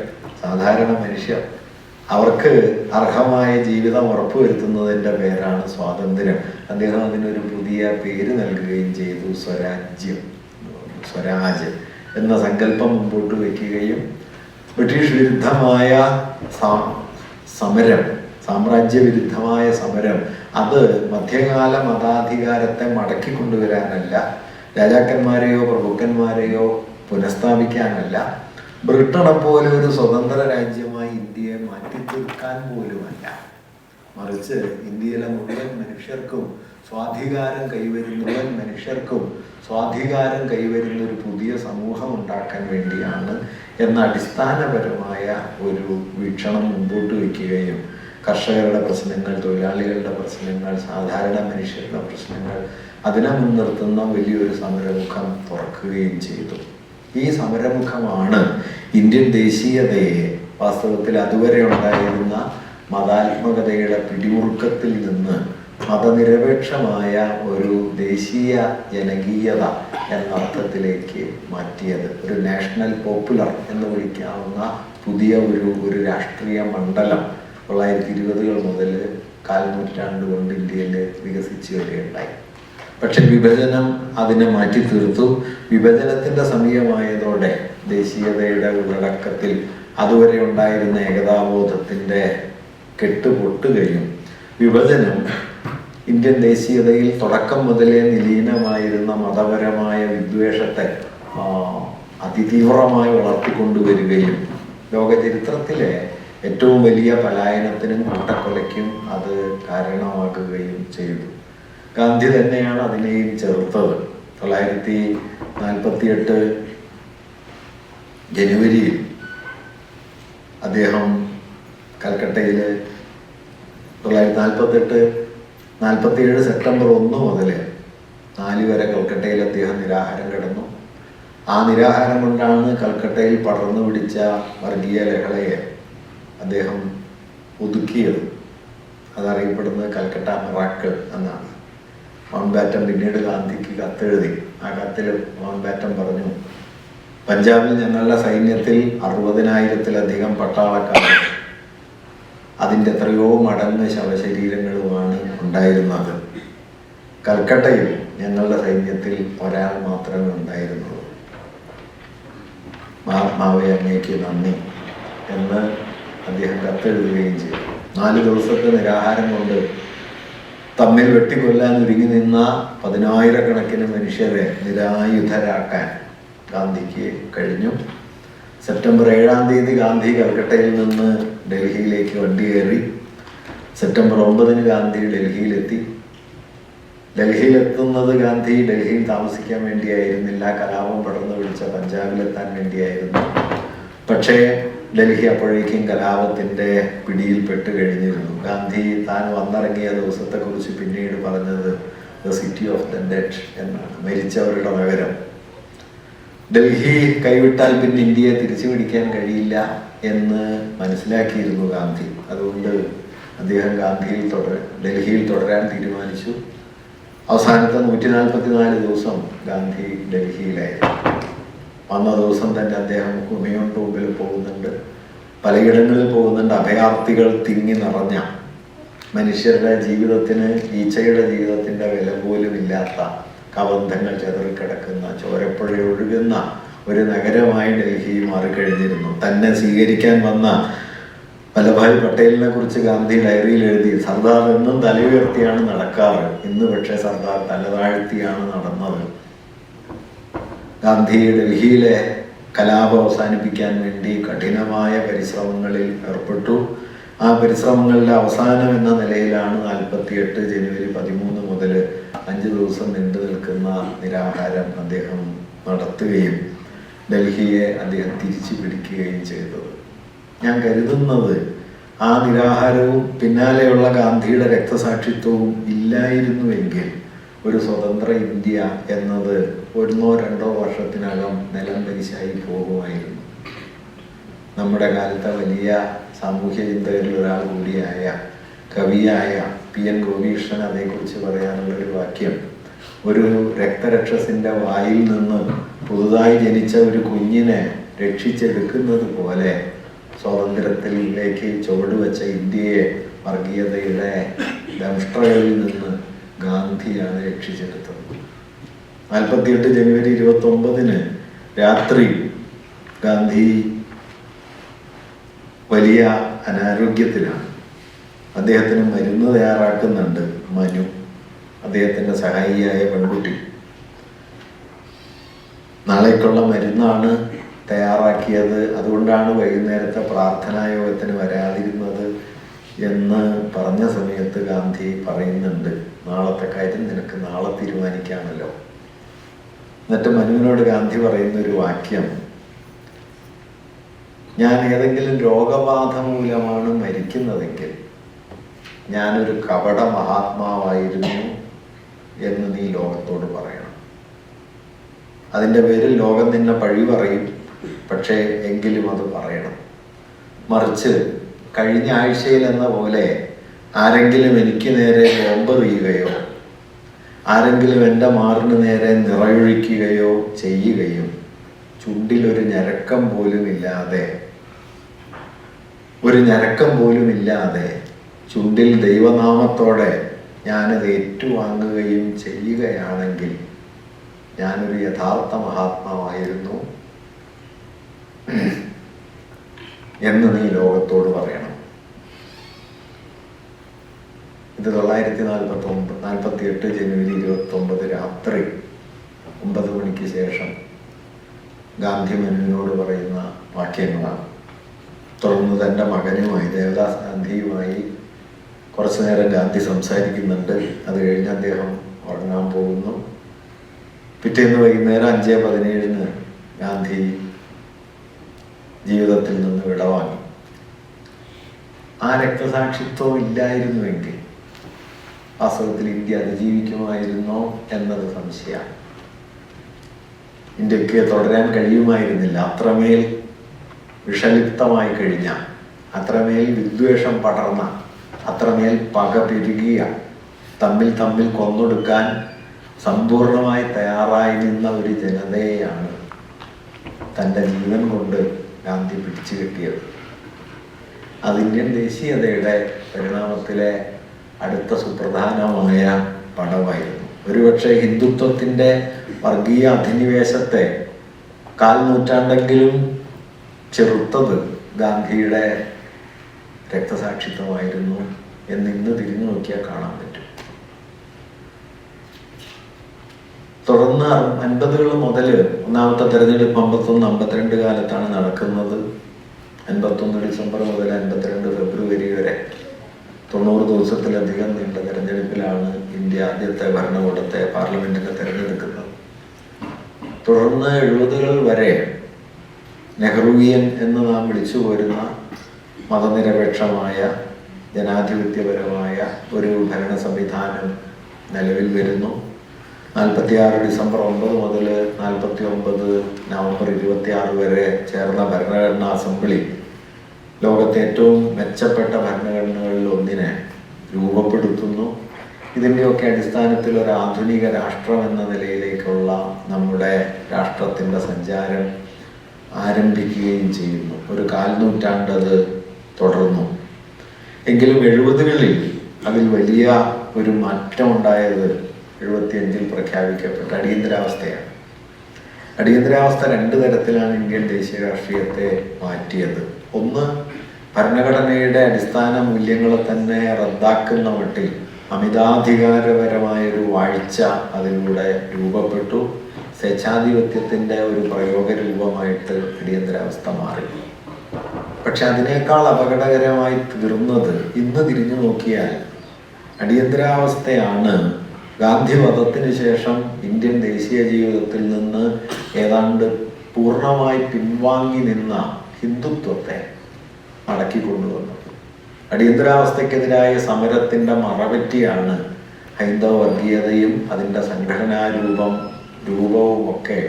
സാധാരണ മനുഷ്യർ, അവർക്ക് അർഹമായ ജീവിതം ഉറപ്പുവരുത്തുന്നതിൻ്റെ പേരാണ് സ്വാതന്ത്ര്യം. അദ്ദേഹം അതിനൊരു പുതിയ പേര് നൽകുകയും ചെയ്തു, സ്വരാജ്യം, സ്വരാജ് എന്ന സങ്കല്പം മുമ്പോട്ട് വയ്ക്കുകയും ബ്രിട്ടീഷ് വിരുദ്ധമായ സമരം, സാമ്രാജ്യവിരുദ്ധമായ സമരം, അത് മധ്യകാല മതാധികാരത്തെ മടക്കി കൊണ്ടുവരാനല്ല, രാജാക്കന്മാരെയോ പ്രഭുക്കന്മാരെയോ പുനഃസ്ഥാപിക്കാനല്ല, ബ്രിട്ടനെ പോലെ ഒരു സ്വതന്ത്ര രാജ്യമായി ഇന്ത്യയെ മാറ്റിത്തീർക്കാൻ പോലുമല്ല, മറിച്ച് ഇന്ത്യയിലെ മുഴുവൻ മനുഷ്യർക്കും സ്വാധികാരം കൈവരുന്ന ഒരു പുതിയ സമൂഹം ഉണ്ടാക്കാൻ വേണ്ടിയാണ് എന്ന അടിസ്ഥാനപരമായ ഒരു വീക്ഷണം മുമ്പോട്ട് വയ്ക്കുകയും കർഷകരുടെ പ്രശ്നങ്ങൾ, തൊഴിലാളികളുടെ പ്രശ്നങ്ങൾ, സാധാരണ മനുഷ്യരുടെ പ്രശ്നങ്ങൾ അതിനെ മുൻനിർത്തുന്ന വലിയൊരു സമരമുഖം തുറക്കുകയും ചെയ്തു. ഈ സമരമുഖമാണ് ഇന്ത്യൻ ദേശീയതയെ വാസ്തവത്തിൽ അതുവരെ ഉണ്ടായിരുന്ന മതാത്മകതയുടെ പിടിമുറുക്കത്തിൽ നിന്ന് മതനിരപേക്ഷമായ ഒരു ദേശീയ ജനകീയത എന്ന അർത്ഥത്തിലേക്ക് മാറ്റിയത്. ഒരു നാഷണൽ പോപ്പുലർ എന്ന് വിളിക്കാവുന്ന പുതിയ ഒരു രാഷ്ട്രീയ മണ്ഡലം 1920-കൾ മുതൽ കാൽനൂറ്റാണ്ട് കൊണ്ട് ഇന്ത്യയിൽ വികസിച്ചു വരികയുണ്ടായി. പക്ഷെ വിഭജനം അതിനെ മാറ്റി തീർത്തു. വിഭജനത്തിൻ്റെ സമയമായതോടെ ദേശീയതയുടെ ഉള്ളടക്കത്തിൽ അതുവരെ ഉണ്ടായിരുന്ന ഏകതാബോധത്തിൻ്റെ കെട്ടുപൊട്ടുകയും വിഭജനം ഇന്ത്യൻ ദേശീയതയിൽ തുടക്കം മുതലേ നിലീനമായിരുന്ന മതപരമായ വിദ്വേഷത്തെ അതിതീവ്രമായി വളർത്തിക്കൊണ്ടുവരികയും ലോകചരിത്രത്തിലെ ഏറ്റവും വലിയ പലായനത്തിനും കൂട്ടക്കൊലയ്ക്കും അത് കാരണമാകുകയും ചെയ്തു. ഗാന്ധി തന്നെയാണ് അതിനെയും ചെറുത്തത്. 1948 ജനുവരിയിൽ അദ്ദേഹം കൽക്കട്ടയിൽ 1947 സെപ്റ്റംബർ 1 മുതൽ 4 വരെ കൽക്കട്ടയിൽ അദ്ദേഹം നിരാഹാരം കിടന്നു. ആ നിരാഹാരം കൊണ്ടാണ് കൽക്കട്ടയിൽ പടർന്നു പിടിച്ച വർഗീയ ലഹളയെ അദ്ദേഹം ഒതുക്കിയത്. അതറിയപ്പെടുന്നത് കൽക്കട്ട മിറാക്കിൾ എന്നാണ്. മൗണ്ട് ബാറ്റൻ പിന്നീട് ഗാന്ധിക്ക് കത്തെഴുതി. ആ കത്തിൽ മൗണ്ട് ബാറ്റൻ പറഞ്ഞു, പഞ്ചാബിൽ ഞങ്ങളുടെ സൈന്യത്തിൽ 60,000-ത്തിലധികം പട്ടാളക്കാർ, അതിൻ്റെ എത്രയോ മടങ്ങ് ശവശരീരങ്ങളുമാണ് ഉണ്ടായിരുന്നത്. കൽക്കട്ടയിൽ ഞങ്ങളുടെ സൈന്യത്തിൽ ഒരാൾ മാത്രമേ ഉണ്ടായിരുന്നുള്ളൂ. മഹാത്മാവേ അങ്ങേക്ക് നന്ദി എന്ന് അദ്ദേഹം കത്തെഴുതുകയും ചെയ്തു. 4 ദിവസത്തെ നിരാഹാരം കൊണ്ട് തമ്മിൽ വെട്ടിക്കൊല്ലാൻ ഒരുങ്ങി നിന്ന 10,000-കണക്കിന് മനുഷ്യരെ നിരായുധരാക്കാൻ ഗാന്ധിക്ക് കഴിഞ്ഞു. സെപ്റ്റംബർ 7-ാം തീയതി ഗാന്ധി കൽക്കട്ടയിൽ നിന്ന് ഡൽഹിയിലേക്ക് വണ്ടി കയറി. സെപ്റ്റംബർ 9-ന് ഗാന്ധി ഡൽഹിയിലെത്തി. ഡൽഹിയിലെത്തുന്നത് ഗാന്ധി ഡൽഹിയിൽ താമസിക്കാൻ വേണ്ടിയായിരുന്നില്ല, കലാപം പടർന്നു പിടിച്ച പഞ്ചാബിലെത്താൻ വേണ്ടിയായിരുന്നു. പക്ഷേ ഡൽഹി അപ്പോഴേക്കും കലാപത്തിൻ്റെ പിടിയിൽപ്പെട്ട് കഴിഞ്ഞിരുന്നു. ഗാന്ധി താൻ വന്നിറങ്ങിയ ദിവസത്തെക്കുറിച്ച് പിന്നീട് പറഞ്ഞത് the city of the dead എന്നാണ്, മരിച്ചവരുടെ നഗരം. ഡൽഹി കൈവിട്ടാൽ പിന്നെ ഇന്ത്യയെ തിരിച്ചു പിടിക്കാൻ കഴിയില്ല എന്ന് മനസ്സിലാക്കിയിരുന്നു ഗാന്ധി. അതുകൊണ്ട് അദ്ദേഹം ഡൽഹിയിൽ തുടരാൻ തീരുമാനിച്ചു. അവസാനത്തെ 144 ദിവസം ഗാന്ധി ഡൽഹിയിലായിരുന്നു. വന്ന ദിവസം തന്നെ അദ്ദേഹം ഹുമയൂൺ ടൂമ്പിൽ പോകുന്നുണ്ട്, പലയിടങ്ങളിൽ പോകുന്നുണ്ട്. അഭയാർത്ഥികൾ തിങ്ങി നിറഞ്ഞ, മനുഷ്യരുടെ ജീവിതത്തിന്, ഈച്ചയുടെ ജീവിതത്തിൻ്റെ വില പോലും ഇല്ലാത്ത, കബന്ധങ്ങൾ ചെതറിക്കിടക്കുന്ന, ചോരപ്പുഴ ഒഴുകുന്ന ഒരു നഗരമായി ഡൽഹി മാറിക്കഴിഞ്ഞിരുന്നു. തന്നെ സ്വീകരിക്കാൻ വന്ന വല്ലഭായ് പട്ടേലിനെ കുറിച്ച് ഗാന്ധി ഡയറിയിൽ എഴുതി, സർദാർ എന്നും തല ഉയർത്തിയാണ് നടക്കാറ്, ഇന്ന് പക്ഷേ സർദാർ തല താഴ്ത്തിയാണ് നടന്നത്. ഗാന്ധി ഡൽഹിയിലെ കലാപം അവസാനിപ്പിക്കാൻ വേണ്ടി കഠിനമായ പരിശ്രമങ്ങളിൽ ഏർപ്പെട്ടു. ആ പരിശ്രമങ്ങളുടെ അവസാനം എന്ന നിലയിലാണ് 48 ജനുവരി 13 മുതൽ 5 ദിവസം നീണ്ടു നിൽക്കുന്ന നിരാഹാരം അദ്ദേഹം നടത്തുകയും ഡൽഹിയെ അദ്ദേഹം തിരിച്ചു പിടിക്കുകയും ചെയ്തത്. ഞാൻ കരുതുന്നത് ആ നിരാഹാരവും പിന്നാലെയുള്ള ഗാന്ധിയുടെ രക്തസാക്ഷിത്വവും ഇല്ലായിരുന്നുവെങ്കിൽ ഒരു സ്വതന്ത്ര ഇന്ത്യ എന്നത് 1-2 വർഷത്തിനകം നിലം പരിശായി പോകുമായിരുന്നു. നമ്മുടെ കാലത്തെ വലിയ സാമൂഹ്യ ചിന്തകരിൽ ഒരാൾ കൂടിയായ കവിയായ PN ഗോപീകൃഷ്ണൻ അതേക്കുറിച്ച് പറയാനുള്ള ഒരു വാക്യം, ഒരു രക്തരക്ഷസിന്റെ വായിൽ നിന്ന് പുതുതായി ജനിച്ച ഒരു കുഞ്ഞിനെ രക്ഷിച്ചെടുക്കുന്നത് പോലെ സ്വാതന്ത്ര്യത്തിലേക്ക് ചുവടുവെച്ച ഇന്ത്യയെ വർഗീയതയുടെ ദംഷ്ട്രകളിൽ നിന്ന് ഗാന്ധിയാണ് രക്ഷിച്ചെടുത്തത്. 48 ജനുവരി 29 രാത്രി ഗാന്ധി വലിയ അനാരോഗ്യത്തിലാണ്. അദ്ദേഹത്തിന് മരുന്ന് തയ്യാറാക്കുന്നുണ്ട് മനു, അദ്ദേഹത്തിൻ്റെ സഹായിയായ പെൺകുട്ടി. നാളേക്കുള്ള മരുന്നാണ് തയ്യാറാക്കിയത്, അതുകൊണ്ടാണ് വൈകുന്നേരത്തെ പ്രാർത്ഥനാ യോഗത്തിന് വരാതിരുന്നത് എന്ന് പറഞ്ഞ സമയത്ത് ഗാന്ധി പറയുന്നുണ്ട്, നാളത്തെ കാര്യം നിനക്ക് നാളെ തീരുമാനിക്കാമല്ലോ. എന്നിട്ട് മനുവിനോട് ഗാന്ധി പറയുന്ന ഒരു വാക്യം, ഞാൻ ഏതെങ്കിലും രോഗബാധ മൂലമാണ് മരിക്കുന്നതെങ്കിൽ ഞാനൊരു കപട മഹാത്മാവായിരുന്നു എന്ന് നീ ലോകത്തോട് പറയണം. അതിൻ്റെ പേരിൽ ലോകം നിന്നെ പഴി പറയും, പക്ഷേ എങ്കിലും അത് പറയണം. മറിച്ച് കഴിഞ്ഞ ആഴ്ചയിൽ എന്ന പോലെ ആരെങ്കിലും എനിക്ക് നേരെ ബോംബെറിയുകയോ ആരെങ്കിലും എൻ്റെ മാറിന് നേരെ നിറയൊഴിക്കുകയോ ചെയ്യുകയും ചുണ്ടിലൊരു ഞരക്കം പോലും ഇല്ലാതെ ചുണ്ടിൽ ദൈവനാമത്തോടെ ഞാനത് ഏറ്റുവാങ്ങുകയും ചെയ്യുകയാണെങ്കിൽ ഞാനൊരു യഥാർത്ഥ മഹാത്മാവായിരുന്നു എന്ന് നീ ലോകത്തോട് പറയണം. ഇത് 1948 ജനുവരി 29 രാത്രി 9 മണിക്ക് ശേഷം ഗാന്ധി മനുവിനോട് പറയുന്ന വാക്യങ്ങളാണ്. തുടർന്ന് തൻ്റെ മകനുമായി ദേവദാസ് ഗാന്ധിയുമായി കുറച്ചു നേരം ഗാന്ധി സംസാരിക്കുന്നുണ്ട്. അത് കഴിഞ്ഞ് അദ്ദേഹം ഉറങ്ങാൻ പോകുന്നു. പിറ്റേന്ന് വൈകുന്നേരം 5:17 ഗാന്ധി ജീവിതത്തിൽ നിന്ന് വിടവാങ്ങി. ആ രക്തസാക്ഷിത്വം ഇല്ലായിരുന്നുവെങ്കിൽ വാസ്തവത്തിൽ ഇന്ത്യ അതിജീവിക്കുമായിരുന്നോ എന്നത് സംശയമാണ്. ഇന്ത്യക്ക് തുടരാൻ കഴിയുമായിരുന്നില്ല. അത്രമേൽ വിഷലിപ്തമായി കഴിഞ്ഞ, അത്രമേൽ വിദ്വേഷം പടർന്ന, അത്രമേൽ പക പെരുകിയ, തമ്മിൽ കൊന്നൊടുക്കാൻ സമ്പൂർണമായി തയ്യാറായി നിന്ന ഒരു ജനതയെയാണ് തൻ്റെ ജീവൻ കൊണ്ട് ഗാന്ധി പിടിച്ചു കെട്ടിയത്. അത് ഇന്ത്യൻ ദേശീയതയുടെ പരിണാമത്തിലെ അടുത്ത സുപ്രധാനമായ പടമായിരുന്നു. ഒരുപക്ഷെ ഹിന്ദുത്വത്തിൻ്റെ വർഗീയ അധിനിവേശത്തെ 1/4 നൂറ്റാണ്ടെങ്കിലും ചെറുത്തത് ഗാന്ധിയുടെ രക്തസാക്ഷിത്വമായിരുന്നു എന്നിന്ന് തിരിഞ്ഞു നോക്കിയാൽ കാണാൻ പറ്റും. തുടർന്ന് 50കൾ മുതൽ ഒന്നാമത്തെ തെരഞ്ഞെടുപ്പ് 51-52 കാലത്താണ് നടക്കുന്നത്. 51 ഡിസംബർ മുതൽ 52 ഫെബ്രുവരി വരെ 90 ദിവസത്തിലധികം നീണ്ട തെരഞ്ഞെടുപ്പിലാണ് ഇന്ത്യ ആദ്യത്തെ ഭരണകൂടത്തെ പാർലമെന്റിനെ തെരഞ്ഞെടുക്കുന്നത്. തുടർന്ന് 70കൾ വരെ നെഹ്റുവിയൻ എന്ന് നാം വിളിച്ചു പോരുന്ന മതനിരപേക്ഷമായ ജനാധിപത്യപരമായ ഒരു ഭരണ സംവിധാനം നിലവിൽ വരുന്നു. 46 ഡിസംബർ 9 മുതൽ 49 നവംബർ 26 വരെ ചേർന്ന ഭരണഘടനാ അസംബ്ലി ലോകത്തെ ഏറ്റവും മെച്ചപ്പെട്ട ഭരണഘടനകളിൽ ഒന്നിനെ രൂപപ്പെടുത്തുന്നു. ഇതിൻ്റെയൊക്കെ അടിസ്ഥാനത്തിൽ ഒരു ആധുനിക രാഷ്ട്രം എന്ന നിലയിലേക്കുള്ള നമ്മുടെ രാഷ്ട്രത്തിൻ്റെ സഞ്ചാരം ആരംഭിക്കുകയും ചെയ്യുന്നു. ഒരു 1/4 നൂറ്റാണ്ട് അത് തുടർന്നു. എങ്കിലും 70കളിൽ അതിൽ വലിയ ഒരു മാറ്റം ഉണ്ടായത് 75 പ്രഖ്യാപിക്കപ്പെട്ട അടിയന്തരാവസ്ഥയാണ്. അടിയന്തരാവസ്ഥ 2 തരത്തിലാണ് ഇന്ത്യൻ ദേശീയ രാഷ്ട്രീയത്തെ മാറ്റിയത്. ഒന്ന്, ഭരണഘടനയുടെ അടിസ്ഥാന മൂല്യങ്ങളെ തന്നെ റദ്ദാക്കുന്ന മട്ടിൽ അമിതാധികാരപരമായൊരു വാഴ്ച അതിലൂടെ രൂപപ്പെട്ടു. സ്വേച്ഛാധിപത്യത്തിൻ്റെ ഒരു പ്രയോഗ രൂപമായിട്ട് അടിയന്തരാവസ്ഥ മാറി. പക്ഷെ അതിനേക്കാൾ അപകടകരമായി തീർന്നത് ഇന്ന് തിരിഞ്ഞു നോക്കിയാൽ അടിയന്തരാവസ്ഥയാണ് ഗാന്ധി വധത്തിന് ശേഷം ഇന്ത്യൻ ദേശീയ ജീവിതത്തിൽ നിന്ന് ഏതാണ്ട് പൂർണ്ണമായി പിൻവാങ്ങി നിന്ന ഹിന്ദുത്വത്തെ മടക്കിക്കൊണ്ടുവന്നത്. അടിയന്തരാവസ്ഥക്കെതിരായ സമരത്തിൻ്റെ മറപറ്റിയാണ് ഹൈന്ദവ വർഗീയതയും അതിൻ്റെ സംഘടനാ രൂപവും ഒക്കെ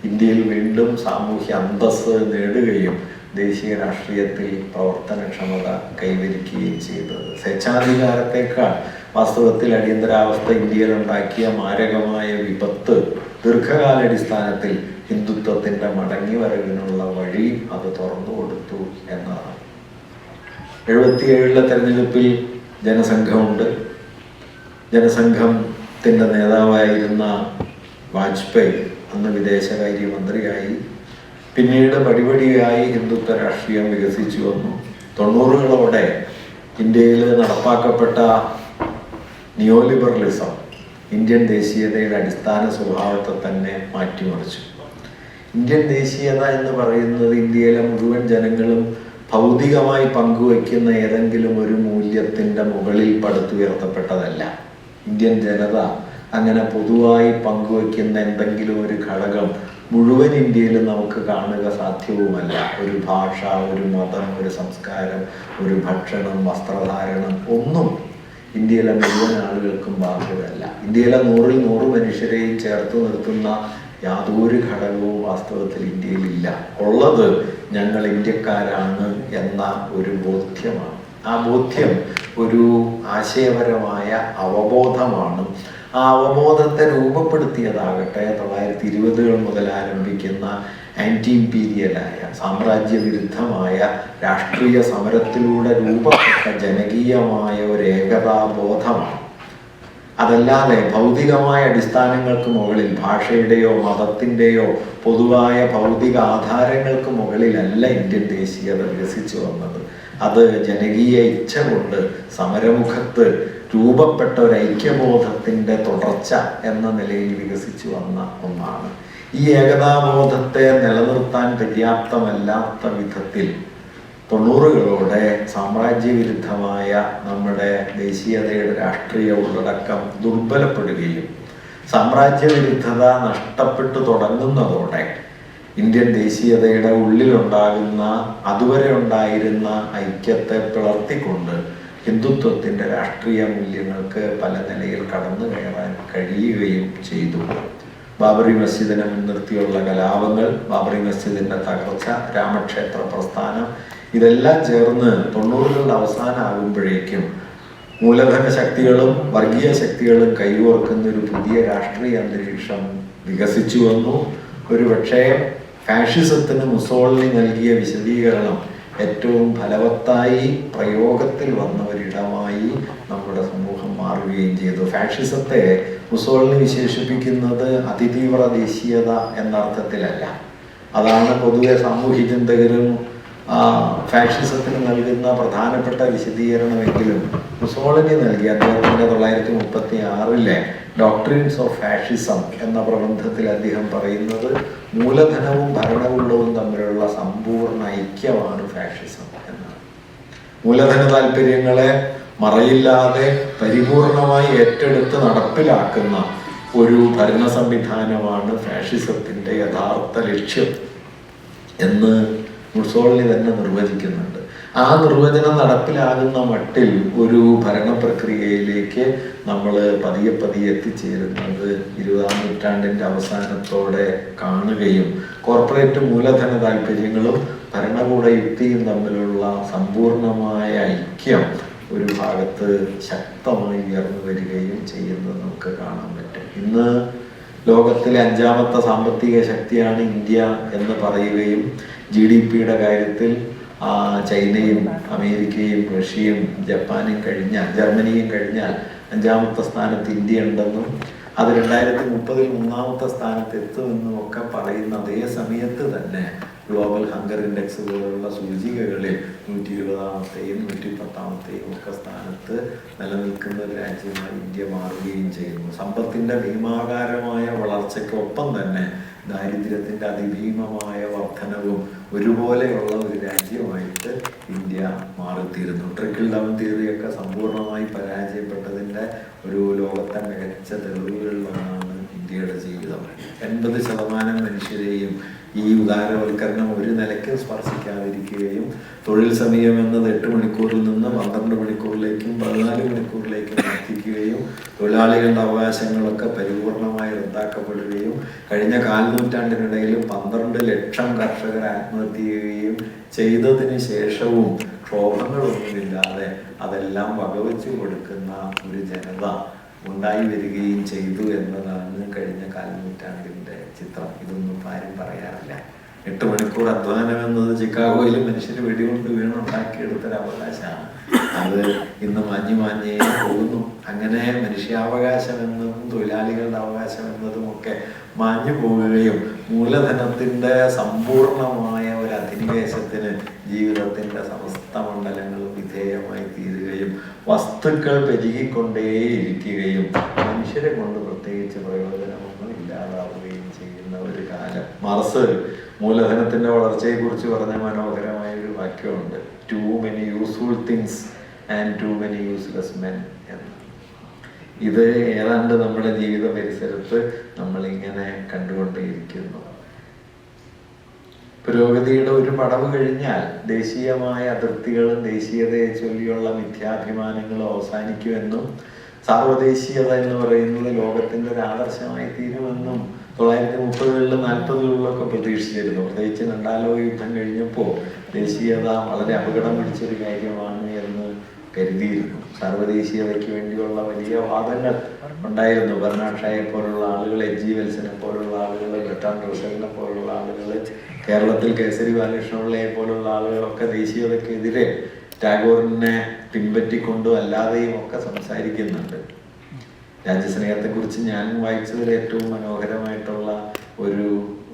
ഇന്ത്യയിൽ വീണ്ടും സാമൂഹ്യ അന്തസ്സ് നേടുകയും ദേശീയ രാഷ്ട്രീയത്തിൽ പ്രവർത്തനക്ഷമത കൈവരിക്കുകയും ചെയ്തത്. സ്വേച്ഛാധികാരത്തേക്കാൾ വാസ്തവത്തിൽ അടിയന്തരാവസ്ഥ ഇന്ത്യയിൽ ഉണ്ടാക്കിയ മാരകമായ വിപത്ത് ദീർഘകാലാടിസ്ഥാനത്തിൽ ഹിന്ദുത്വത്തിൻ്റെ മടങ്ങി വരവിനുള്ള വഴി അത് തുറന്നു കൊടുത്തു എന്നതാണ്. 77 തെരഞ്ഞെടുപ്പിൽ ജനസംഘമുണ്ട്. ജനസംഘത്തിൻ്റെ നേതാവായിരുന്ന വാജ്പേയി അന്ന് വിദേശകാര്യമന്ത്രിയായി. പിന്നീട് പടിപടിയായി ഹിന്ദുത്വ രാഷ്ട്രീയം വികസിച്ചു വന്നു. 90കളോടെ ഇന്ത്യയിൽ നടപ്പാക്കപ്പെട്ട നിയോലിബറലിസം ഇന്ത്യൻ ദേശീയതയുടെ അടിസ്ഥാന സ്വഭാവത്തെ തന്നെ മാറ്റിമറിച്ചു. ഇന്ത്യൻ ദേശീയത എന്ന് പറയുന്നത് ഇന്ത്യയിലെ മുഴുവൻ ജനങ്ങളും ഭൗതികമായി പങ്കുവയ്ക്കുന്ന ഏതെങ്കിലും ഒരു മൂല്യത്തിൻ്റെ മുകളിൽ പടുത്തുയർത്തപ്പെട്ടതല്ല. ഇന്ത്യൻ ജനത അങ്ങനെ പൊതുവായി പങ്കുവയ്ക്കുന്ന എന്തെങ്കിലും ഒരു ഘടകം മുഴുവൻ ഇന്ത്യയിൽ നമുക്ക് കാണുക സാധ്യവുമല്ല. ഒരു ഭാഷ, ഒരു മതം, ഒരു സംസ്കാരം, ഒരു ഭക്ഷണം, വസ്ത്രധാരണം ഒന്നും ഇന്ത്യയിലെ മുഴുവൻ ആളുകൾക്കും ബാധ്യതയല്ല. ഇന്ത്യയിലെ 100ൽ 100 മനുഷ്യരെയും ചേർത്ത് നിർത്തുന്ന യാതൊരു ഘടകവും വാസ്തവത്തിൽ ഇന്ത്യയിലില്ല. ഉള്ളത് ഞങ്ങൾ ഇന്ത്യക്കാരാണ് എന്ന ഒരു ബോധ്യമാണ്. ആ ബോധ്യം ഒരു ആശയപരമായ അവബോധമാണ്. ആ അവബോധത്തെ രൂപപ്പെടുത്തിയതാകട്ടെ 1920കൾ മുതൽ ആരംഭിക്കുന്ന ആൻറ്റി ഇമ്പീരിയലായ സാമ്രാജ്യവിരുദ്ധമായ രാഷ്ട്രീയ സമരത്തിലൂടെ രൂപപ്പെട്ട ജനകീയമായ ഒരു ഏകതാബോധമാണ്. അതല്ലാതെ ഭൗതികമായ അടിസ്ഥാനങ്ങൾക്ക് മുകളിൽ, ഭാഷയുടെയോ മതത്തിൻ്റെയോ പൊതുവായ ഭൗതിക ആധാരങ്ങൾക്ക് മുകളിലല്ല ഇന്ത്യൻ ദേശീയത വികസിച്ചു വന്നത്. അത് ജനകീയ ഇച്ഛ കൊണ്ട് സമരമുഖത്ത് രൂപപ്പെട്ട ഒരു ഐക്യബോധത്തിൻ്റെ തുടർച്ച എന്ന നിലയിൽ വികസിച്ചു വന്ന ഒന്നാണ്. ഈ ഏകതാബോധത്തെ നിലനിർത്താൻ പര്യാപ്തമല്ലാത്ത വിധത്തിൽ 90കളോടെ സാമ്രാജ്യവിരുദ്ധമായ നമ്മുടെ ദേശീയതയുടെ രാഷ്ട്രീയ ഉള്ളടക്കം ദുർബലപ്പെടുകയും സാമ്രാജ്യവിരുദ്ധത നഷ്ടപ്പെട്ടു തുടങ്ങുന്നതോടെ ഇന്ത്യൻ ദേശീയതയുടെ ഉള്ളിലുണ്ടാകുന്ന അതുവരെ ഉണ്ടായിരുന്ന ഐക്യത്തെ പിളർത്തിക്കൊണ്ട് ഹിന്ദുത്വത്തിൻ്റെ രാഷ്ട്രീയ മൂല്യങ്ങൾക്ക് പല നിലയിൽ കടന്നു കയറാൻ കഴിയുകയും ചെയ്തു. ബാബറി മസ്ജിദിനെ മുൻനിർത്തിയുള്ള കലാപങ്ങൾ, ബാബറി മസ്ജിദിൻ്റെ തകർച്ച, രാമക്ഷേത്ര പ്രസ്ഥാനം, ഇതെല്ലാം ചേർന്ന് 90കളുടെ അവസാനമാകുമ്പോഴേക്കും മൂലധന ശക്തികളും വർഗീയ ശക്തികളും കൈകോർക്കുന്ന ഒരു പുതിയ രാഷ്ട്രീയ അന്തരീക്ഷം വികസിച്ചു വന്നു. ഒരുപക്ഷേ ഫാഷിസത്തിന് മുസോളിനി നൽകിയ വിശദീകരണം ഏറ്റവും ഫലവത്തായി പ്രയോഗത്തിൽ വന്ന ഒരിടമായി നമ്മുടെ സമൂഹം മാറുകയും ചെയ്തു. ഫാഷിസത്തെ മുസോളിനി വിശേഷിപ്പിക്കുന്നത് അതിതീവ്ര ദേശീയത എന്ന അർത്ഥത്തിലല്ല. അതാണ് പൊതുവെ സാമൂഹ്യ ചിന്തകരും ഫാഷിസത്തിന് നൽകുന്ന പ്രധാനപ്പെട്ട വിശദീകരണമെങ്കിലും മുസോളിനി നൽകിയ അദ്ദേഹത്തിൻ്റെ 1936 ഡോക്ട്രിൻസ് ഓഫ് ഫാഷിസം എന്ന പ്രബന്ധത്തിൽ അദ്ദേഹം പറയുന്നത് മൂലധനവും ഭരണകൂടവും തമ്മിലുള്ള സമ്പൂർണ്ണ ഐക്യമാണ് ഫാഷിസം എന്നാണ്. മൂലധന താല്പര്യങ്ങളെ മറയില്ലാതെ പരിപൂർണമായി ഏറ്റെടുത്ത് നടപ്പിലാക്കുന്ന ഒരു ഭരണ സംവിധാനമാണ് ഫാഷിസത്തിൻ്റെ യഥാർത്ഥ ലക്ഷ്യം എന്ന് മുസോളിനി തന്നെ നിർവചിക്കുന്നുണ്ട്. ആ നിർവചനം നടപ്പിലാകുന്ന മട്ടിൽ ഒരു ഭരണ പ്രക്രിയയിലേക്ക് നമ്മൾ പതിയെ പതിയെ എത്തിച്ചേരുന്നത് 20ാം നൂറ്റാണ്ടിൻ്റെ അവസാനത്തോടെ കാണുകയും കോർപ്പറേറ്റ് മൂലധന താല്പര്യങ്ങളും ഭരണകൂട യുക്തിയും തമ്മിലുള്ള സമ്പൂർണമായ ഐക്യം ഒരു ഭാഗത്ത് ശക്തമായി ഉയർന്നു വരികയും ചെയ്യുന്നത് നമുക്ക് കാണാൻ പറ്റും. ഇന്ന് ലോകത്തിലെ 5ാമത്തെ സാമ്പത്തിക ശക്തിയാണ് ഇന്ത്യ എന്ന് പറയുകയും GDPയുടെ കാര്യത്തിൽ ചൈനയും അമേരിക്കയും റഷ്യയും ജപ്പാനും കഴിഞ്ഞാൽ, ജർമ്മനിയും കഴിഞ്ഞാൽ 5ാമത്തെ സ്ഥാനത്ത് ഇന്ത്യ ഉണ്ടെന്നും അത് 2030 3ാമത്തെ സ്ഥാനത്ത് എത്തുമെന്നും ഒക്കെ പറയുന്ന അതേ സമയത്ത് തന്നെ ഗ്ലോബൽ ഹങ്കർ ഇൻഡെക്സ് പോലുള്ള സൂചികകളിൽ 120-ാമത്തെയും 110-ാമത്തെയും ഒക്കെ സ്ഥാനത്ത് നിലനിൽക്കുന്ന ഒരു രാജ്യമായി ഇന്ത്യ മാറുകയും ചെയ്യുന്നു. സമ്പത്തിൻ്റെ ഭീമാകാരമായ വളർച്ചയ്ക്കൊപ്പം തന്നെ ദാരിദ്ര്യത്തിൻ്റെ അതിഭീമമായ വർധനവും ഒരുപോലെയുള്ള ഒരു രാജ്യമായിട്ട് ഇന്ത്യ മാറിത്തീരുന്നു. ട്രിക്കിൾ ഡൗൺ തിയറിയൊക്കെ സമ്പൂർണ്ണമായി പരാജയപ്പെട്ടതിൻ്റെ ഒരു ലോകത്തെ മികച്ച തെളിവുകളിലൊന്നാണ് ഇന്ത്യയുടെ ജീവിതം. 80% മനുഷ്യരെയും ഈ ഉദാരവൽക്കരണം ഒരു നിലയ്ക്കും സ്പർശിക്കാതിരിക്കുകയും തൊഴിൽ സമയം എന്നത് 8 മണിക്കൂറിൽ നിന്ന് 12 മണിക്കൂറിലേക്കും 14 മണിക്കൂറിലേക്കും വർദ്ധിക്കുകയും തൊഴിലാളികളുടെ അവകാശങ്ങളൊക്കെ പരിപൂർണമായി റദ്ദാക്കപ്പെടുകയും കഴിഞ്ഞ കാൽനൂറ്റാണ്ടിനിടയിൽ 12 ലക്ഷം കർഷകർ ആത്മഹത്യ ചെയ്യുകയും ചെയ്തതിന് ശേഷവും ക്ഷോഭങ്ങളൊന്നുമില്ലാതെ അതെല്ലാം വകവെച്ചു കൊടുക്കുന്ന ഒരു ജനത ഉണ്ടായി വരികയും ചെയ്തു എന്നതാണ് കഴിഞ്ഞ കാൽനൂറ്റാണ്ടിൻ്റെ ചിത്രം. ഇതൊന്നും ആരും പറയാറില്ല. 8 മണിക്കൂർ അധ്വാനം എന്നത് ചിക്കാഗോയിൽ മനുഷ്യർ വെടികൊണ്ട് വീണുണ്ടാക്കിയെടുത്തൊരു അവകാശമാണ്. അത് ഇന്ന് മാഞ്ഞേ പോകുന്നു. അങ്ങനെ മനുഷ്യാവകാശം എന്നതും തൊഴിലാളികളുടെ അവകാശം എന്നതുമൊക്കെ മാഞ്ഞു പോവുകയും മൂലധനത്തിൻ്റെ സമ്പൂർണമായ ഒരു അധിനിവേശത്തിന് ജീവിതത്തിൻ്റെ സമസ്ത മണ്ഡലങ്ങളും വിധേയമായി തീരുകയും വസ്തുക്കൾ പെരുകിക്കൊണ്ടേയിരിക്കുകയും മനുഷ്യരെ കൊണ്ട് പ്രത്യേകിച്ച് പ്രയോജനമൊന്നും ഇല്ലാതാവുകയും ചെയ്യുന്ന ഒരു കാലം. മാർക്സ് മൂലധനത്തിൻ്റെ വളർച്ചയെക്കുറിച്ച് പറഞ്ഞ മനോഹരമായ ഒരു വാക്യമുണ്ട്: too many useful things and too many useless men എന്ന്. ഇത് ഏതാണ്ട് നമ്മുടെ ജീവിത പരിസരത്ത് നമ്മളിങ്ങനെ കണ്ടുകൊണ്ടേയിരിക്കുന്നു. പുരോഗതിയുടെ ഒരു പടവ് കഴിഞ്ഞാൽ ദേശീയമായ അതിർത്തികളും ദേശീയതയെ ചൊല്ലിയുള്ള മിഥ്യാഭിമാനങ്ങളും അവസാനിക്കുമെന്നും സാർവദേശീയത എന്ന് പറയുന്നത് ലോകത്തിൻ്റെ ഒരു ആദർശമായി തീരുമെന്നും 1930-കളിലും 40-കളിലൊക്കെ പ്രതീക്ഷിച്ചിരുന്നു. പ്രത്യേകിച്ച് രണ്ടാം ലോക യുദ്ധം കഴിഞ്ഞപ്പോൾ ദേശീയത വളരെ അപകടം പിടിച്ചൊരു കാര്യമാണ് എന്ന് കരുതിയിരുന്നു. സർവ്വദേശീയതയ്ക്ക് വേണ്ടിയുള്ള വലിയ വാദങ്ങൾ ഉണ്ടായിരുന്നു. ബെർണാഡ് ഷായെ പോലുള്ള ആളുകൾ, H.G. വെൽസിനെ പോലുള്ള ആളുകൾ, ബെർട്രാൻഡ് റസ്സലിനെ പോലുള്ള ആളുകൾ, കേരളത്തിൽ കേസരി ബാലകൃഷ്ണപിള്ളയെ പോലുള്ള ആളുകളൊക്കെ ദേശീയതയ്ക്കെതിരെ ടാഗോറിനെ പിൻപറ്റിക്കൊണ്ടും അല്ലാതെയും ഒക്കെ സംസാരിക്കുന്നുണ്ട്. രാജ്യസ്നേഹത്തെക്കുറിച്ച് ഞാൻ വായിച്ചതിൽ ഏറ്റവും മനോഹരമായിട്ടുള്ള ഒരു